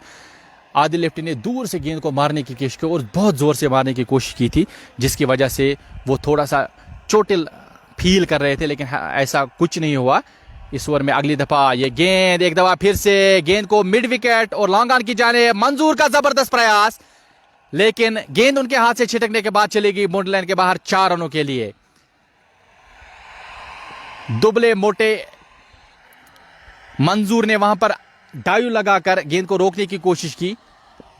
आदिल लेफ्टी ने दूर से गेंद को मारने की कोशिश की और बहुत ज़ोर से मारने की कोशिश की थी, जिसकी वजह से वो थोड़ा सा चोटिल फील कर रहे थे, लेकिन ऐसा कुछ नहीं हुआ। इस ओवर में अगली दफ़ा ये गेंद, एक दफ़ा फिर से गेंद को मिड विकेट और लॉन्ग ऑन की जाने। मंजूर का ज़बरदस्त प्रयास, लेकिन गेंद उनके हाथ से छिटकने के बाद चली गई बाउंड्री लाइन के बाहर 4 रनों के लिए। दुबले मोटे मंजूर ने वहां पर डायू लगाकर गेंद को रोकने की कोशिश की।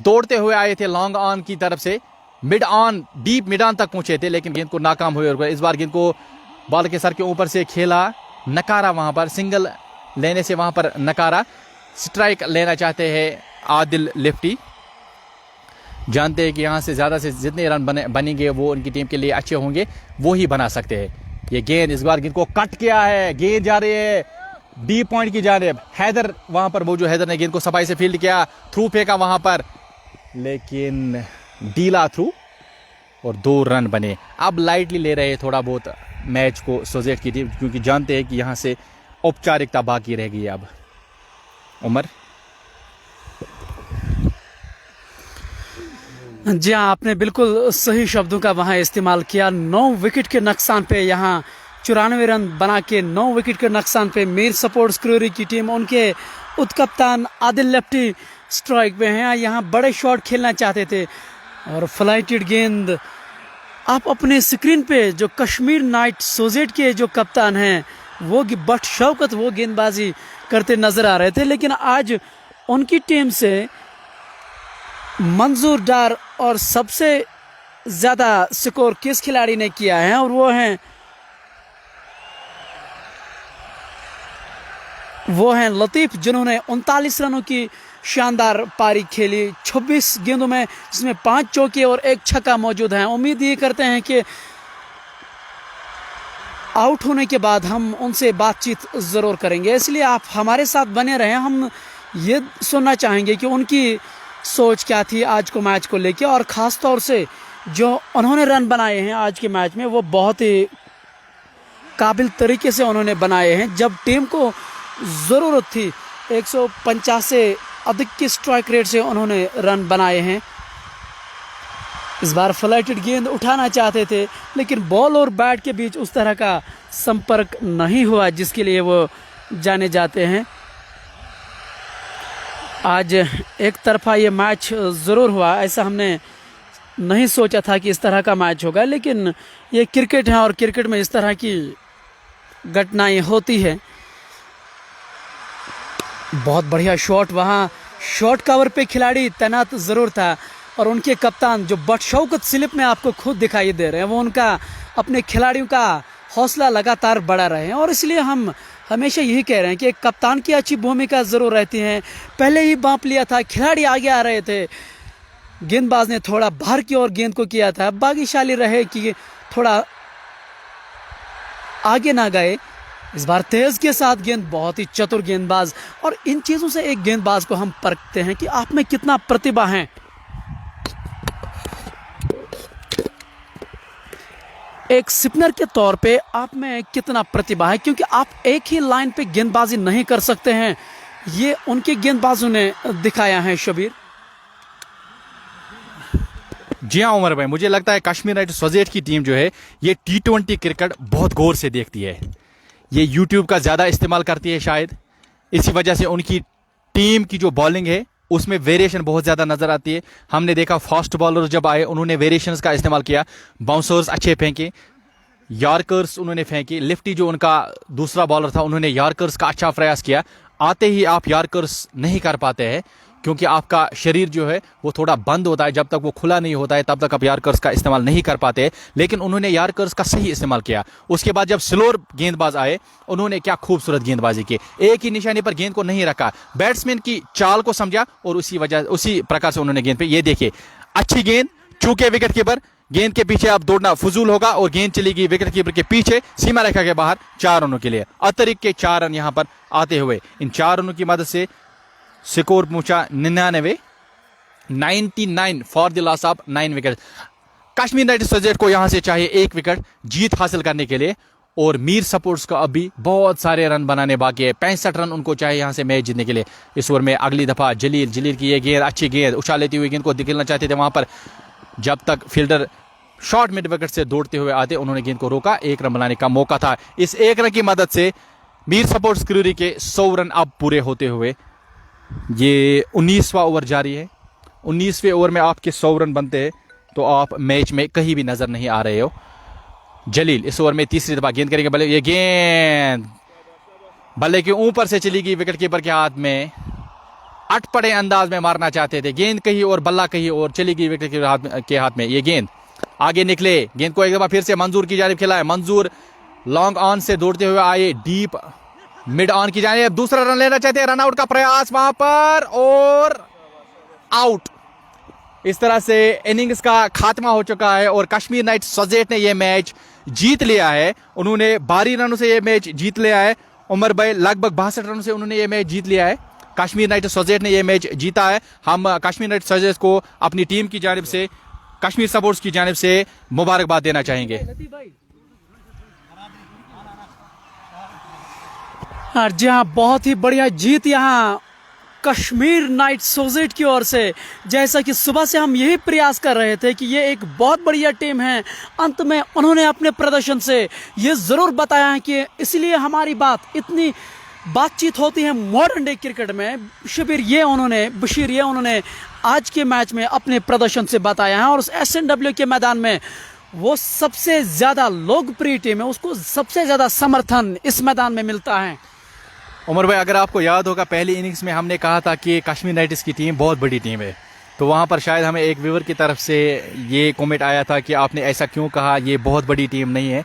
दौड़ते हुए आए थे लॉन्ग ऑन की तरफ से, mid on, deep mid on तक पहुंचे थे, लेकिन गेंद को नाकाम हुए। और इस बार गेंद को बॉल के सर के ऊपर से खेला, नकारा। वहां पर सिंगल लेने से वहां पर नकारा। स्ट्राइक लेना चाहते हैं आदिल लिफ्टी। जानते हैं कि यहां से ज्यादा से जितने रन बनेंगे वो उनकी टीम के लिए अच्छे होंगे, वो ही बना सकते हैं। ये गेंद, इस बार गेंद को कट किया है, गेंद जा रही है डी पॉइंट की जानिब। हैदर वहां पर मौजूद, हैदर ने गेंद को सफाई से फील्ड किया, थ्रू फेंका वहां पर, लेकिन डीला थ्रू और 2 रन बने। अब लाइटली ले रहे हैं थोड़ा बहुत मैच को सोजेट की टीम, क्योंकि जानते हैं कि यहां से औपचारिकता बाकी रह गई। अब उमर जी हाँ, आपने बिल्कुल सही शब्दों का वहाँ इस्तेमाल किया। 9 विकेट के नुकसान पे यहाँ 94 रन बना के 9 विकेट के नुकसान पे मीर सपोर्ट्स क्रूरी की टीम, उनके उत कप्तान आदिल लेफ्टी स्ट्राइक पे हैं, यहाँ बड़े शॉट खेलना चाहते थे और फ्लाइटेड गेंद। आप अपने स्क्रीन पे जो कश्मीर नाइट सोजेट के जो कप्तान हैं वो बट शौकत वो गेंदबाजी करते नजर आ रहे थे, लेकिन आज उनकी टीम से मंजूर डार और सबसे ज्यादा स्कोर किस खिलाड़ी ने किया है और वो हैं लतीफ, जिन्होंने 39 रनों की शानदार पारी खेली 26 गेंदों में, जिसमें 5 चौके और 1 छक्का मौजूद हैं। उम्मीद ये करते हैं कि आउट होने के बाद हम उनसे बातचीत ज़रूर करेंगे, इसलिए आप हमारे साथ बने रहें। हम ये सुनना चाहेंगे कि उनकी सोच क्या थी आज को मैच को लेके, और ख़ास तौर से जो उन्होंने रन बनाए हैं आज के मैच में वो बहुत ही काबिल तरीके से उन्होंने बनाए हैं। जब टीम को ज़रूरत थी 150 से अधिक की स्ट्राइक रेट से उन्होंने रन बनाए हैं। इस बार फ्लाइटेड गेंद उठाना चाहते थे, लेकिन बॉल और बैट के बीच उस तरह का संपर्क नहीं हुआ जिसके लिए वो जाने जाते हैं। आज एक तरफा ये मैच ज़रूर हुआ, ऐसा हमने नहीं सोचा था कि इस तरह का मैच होगा, लेकिन ये क्रिकेट है और क्रिकेट में इस तरह की घटनाएं होती है। बहुत बढ़िया शॉट, वहाँ शॉट कवर पे खिलाड़ी तैनात ज़रूर था और उनके कप्तान जो बदशौकत स्लिप में आपको खुद दिखाई दे रहे हैं, वो उनका अपने खिलाड़ियों का हौसला लगातार बढ़ा रहे हैं। और इसलिए हम हमेशा यही कह रहे हैं कि एक कप्तान की अच्छी भूमिका ज़रूर रहती है। पहले ही बांप लिया था, खिलाड़ी आगे आ रहे थे, गेंदबाज ने थोड़ा बाहर की ओर गेंद को किया था, भाग्यशाली रहे कि थोड़ा आगे ना गए। इस बार तेज के साथ गेंद, बहुत ही चतुर गेंदबाज, और इन चीज़ों से एक गेंदबाज को हम परखते हैं कि आप में कितना प्रतिभा है। एक स्पिनर के तौर पे आप में कितना प्रतिभा है, क्योंकि आप एक ही लाइन पे गेंदबाजी नहीं कर सकते हैं, ये उनके गेंदबाजों ने दिखाया है। शबीर जी हाँ उमर भाई, मुझे लगता है कश्मीर नाइट सोजेट की टीम जो है ये T20 क्रिकेट बहुत गौर से देखती है। ये यूट्यूब का ज़्यादा इस्तेमाल करती है, शायद इसी वजह से उनकी टीम की जो बॉलिंग है उसमें वेरिएशन बहुत ज़्यादा नज़र आती है। हमने देखा फास्ट बॉलर जब आए उन्होंने वेरिएशंस का इस्तेमाल किया, बाउंसर्स अच्छे फेंके, यॉर्कर्स उन्होंने फेंके, लिफ्टी जो उनका दूसरा बॉलर था उन्होंने यॉर्कर्स का अच्छा प्रयास किया। आते ही आप यॉर्कर्स नहीं कर पाते हैं क्योंकि आपका शरीर जो है वो थोड़ा बंद होता है, जब तक वो खुला नहीं होता है तब तक आप यॉर्कर्स का इस्तेमाल नहीं कर पाते। लेकिन उन्होंने यॉर्कर्स का सही इस्तेमाल किया। उसके बाद जब स्लोअर गेंदबाज आए उन्होंने क्या खूबसूरत गेंदबाजी की, एक ही निशाने पर गेंद को नहीं रखा, बैट्समैन की चाल को समझा और उसी प्रकार से उन्होंने गेंद पे, ये देखिए अच्छी गेंद, चूंकि विकेट कीपर, गेंद के पीछे आप दौड़ना फजूल होगा और गेंद चलेगी विकेट कीपर के पीछे सीमा रेखा के बाहर 4 रनों के लिए। अतिरिक्त के 4 रन यहां पर आते हुए इन 4 रनों की मदद से स्कोर पहुंचा 99 for the loss of 9 wicket. Kashmir knight सोजेट को यहां से चाहिए 1 विकेट जीत हासिल करने के लिए, और मीर सपोर्ट्स का अभी बहुत सारे रन बनाने बाकी है। 65 रन उनको चाहिए यहां से मैच जीतने के लिए। इस ओवर में अगली दफा जलील की ये गेंद, अच्छी गेंद, उछाल लेती हुई गेंद को निकलना चाहते थे वहां पर, जब तक फील्डर शॉर्ट मिड विकेट से दौड़ते हुए आते उन्होंने गेंद को रोका। 1 रन बनाने का मौका था। इस 1 रन की मदद से मीर सपोर्ट्स क्रूरी के 100 रन अब पूरे होते हुए ये 19वां ओवर जारी है। 19वें ओवर में आपके 100 रन बनते हैं तो आप मैच में कहीं भी नजर नहीं आ रहे हो। जलील इस ओवर में तीसरी दफा गेंद करेंगे बल्ले, ये गेंद बल्ले के ऊपर से चली गई विकेट कीपर के हाथ में, अटपटे अंदाज में मारना चाहते थे, गेंद कहीं और बल्ला कहीं और, चली गई विकेट के हाथ में। ये गेंद आगे निकले, गेंद को एक दफा फिर से मंजूर की जानिब खिलाया, मंजूर लॉन्ग ऑन से दौड़ते हुए आए, डीप मिड ऑन की जानिब, दूसरा रन लेना चाहते हैं, रन आउट का प्रयास वहां पर और आउट। इस तरह से इनिंग्स का खात्मा हो चुका है और कश्मीर नाइट सोजेट ने यह मैच जीत लिया है। उन्होंने 12 रनों से यह मैच जीत लिया है। उमर भाई लगभग 62 रनों से उन्होंने यह मैच जीत लिया है। कश्मीर नाइट सोजेट ने यह मैच जीता है। हम कश्मीर नाइट सोजेट को अपनी टीम की जानिब से, कश्मीर सपोर्ट्स की जानिब से मुबारकबाद देना चाहेंगे। जी हाँ, बहुत ही बढ़िया जीत यहाँ कश्मीर नाइट सोजेट की ओर से। जैसा कि सुबह से हम यही प्रयास कर रहे थे कि ये एक बहुत बढ़िया टीम है, अंत में उन्होंने अपने प्रदर्शन से ये ज़रूर बताया है कि इसलिए हमारी बात इतनी बातचीत होती है मॉडर्न डे क्रिकेट में, बशीर ये उन्होंने आज के मैच में अपने प्रदर्शन से बताया है। और उस SNW के मैदान में वो सबसे ज़्यादा लोकप्रिय टीम है, उसको सबसे ज़्यादा समर्थन इस मैदान में मिलता है। उमर भाई, अगर आपको याद होगा पहली इनिंग्स में हमने कहा था कि कश्मीर नाइट्स की टीम बहुत बड़ी टीम है, तो वहाँ पर शायद हमें एक व्यूअर की तरफ से ये कमेंट आया था कि आपने ऐसा क्यों कहा, ये बहुत बड़ी टीम नहीं है।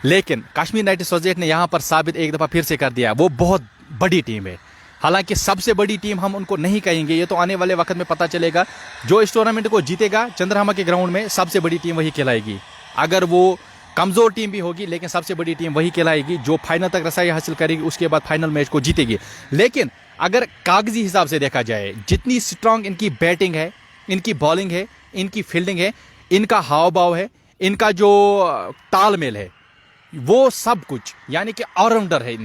लेकिन कश्मीर नाइट राइडर्स ने यहाँ पर साबित एक दफ़ा फिर से कर दिया, वो बहुत बड़ी टीम है। हालांकि सबसे बड़ी टीम हम उनको नहीं कहेंगे, ये तो आने वाले वक्त में पता चलेगा। जो इस टूर्नामेंट को जीतेगा चंद्रहमा के ग्राउंड में, सबसे बड़ी टीम वही कहलाएगी। अगर वो कमज़ोर टीम भी होगी लेकिन सबसे बड़ी टीम वही कहलाएगी जो फाइनल तक रसाई हासिल करेगी, उसके बाद फाइनल मैच को जीतेगी। लेकिन अगर कागजी हिसाब से देखा जाए, जितनी स्ट्रांग इनकी बैटिंग है, इनकी बॉलिंग है, इनकी फील्डिंग है, इनका हाव भाव है, इनका जो तालमेल है, वो सब कुछ यानी कि ऑलराउंडर है,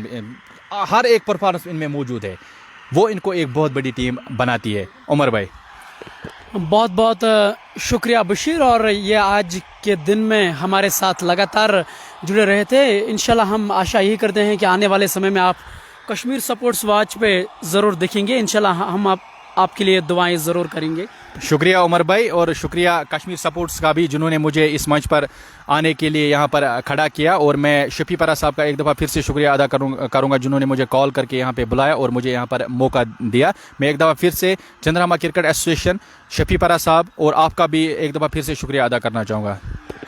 हर एक परफॉर्मेंस इनमें मौजूद है, वो इनको एक बहुत बड़ी टीम बनाती है। उमर भाई, बहुत बहुत शुक्रिया बशीर, और ये आज के दिन में हमारे साथ लगातार जुड़े रहे थे। इंशाल्लाह हम आशा यही करते हैं कि आने वाले समय में आप कश्मीर स्पोर्ट्स वॉच पे ज़रूर दिखेंगे। इंशाल्लाह हम आपके लिए दुआएं ज़रूर करेंगे। शुक्रिया उमर भाई, और शुक्रिया कश्मीर सपोर्ट्स का भी जिन्होंने मुझे इस मंच पर आने के लिए यहाँ पर खड़ा किया। और मैं शफी परा साहब का एक दफ़ा फिर से शुक्रिया अदा करूँगा जिन्होंने मुझे कॉल करके यहाँ पे बुलाया और मुझे यहाँ पर मौका दिया। मैं एक दफ़ा फिर से चंद्रहमा क्रिकेट एसोसिएशन, शफी परा साहब और आपका भी एक दफ़ा फिर से शुक्रिया अदा करना चाहूँगा।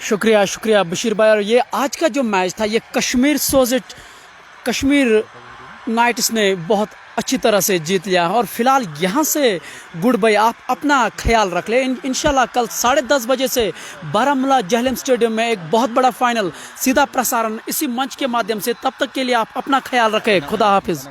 शुक्रिया बशीर भाई। और ये आज का जो मैच था, ये कश्मीर नाइट्स ने बहुत अच्छी तरह से जीत लिया है। और फिलहाल यहाँ से गुड बाय, आप अपना ख्याल रख लें। इंशाल्लाह कल 10:30 बजे से बारामूला जहलम स्टेडियम में एक बहुत बड़ा फाइनल सीधा प्रसारण इसी मंच के माध्यम से। तब तक के लिए आप अपना ख्याल रखें। खुदा हाफिज।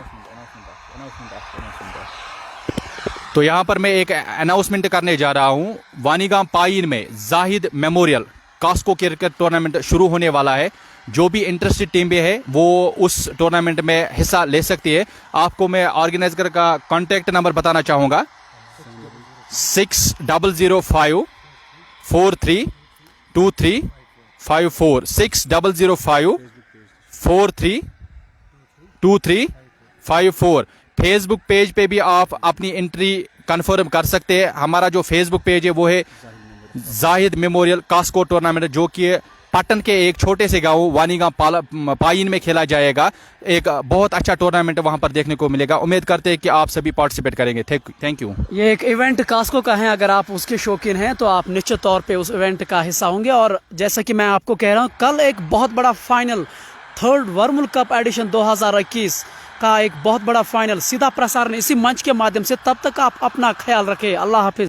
तो यहाँ पर मैं एक अनाउंसमेंट करने जा रहा हूँ। वानीगाम पाइन में Zahid memorial Cosco cricket tournament शुरू होने वाला है। जो भी इंटरेस्टेड टीम भी है वो उस टूर्नामेंट में हिस्सा ले सकती है। आपको मैं ऑर्गेनाइजर का कॉन्टैक्ट नंबर बताना चाहूँगा, 6005432354, 6005432354। फेसबुक पेज पे भी आप अपनी एंट्री कंफर्म कर सकते हैं। हमारा जो फेसबुक पेज है वो है जाहिद मेमोरियल कास्को टूर्नामेंट, जो कि पाटन के एक छोटे से गांव वानीगाम पाइन में खेला जाएगा। एक बहुत अच्छा टूर्नामेंट वहां पर देखने को मिलेगा। उम्मीद करते हैं कि आप सभी पार्टिसिपेट करेंगे। Thank you. ये एक इवेंट कास्को का है, अगर आप उसके शौकीन हैं तो आप निश्चित तौर पे उस इवेंट का हिस्सा होंगे। और जैसा कि मैं आपको कह रहा हूं, कल एक बहुत बड़ा फाइनल, 3rd वर्मुल कप एडिशन 2021 का एक बहुत बड़ा फाइनल सीधा प्रसारण इसी मंच के माध्यम से। तब तक आप अपना ख्याल रखें। अल्लाह हाफिज।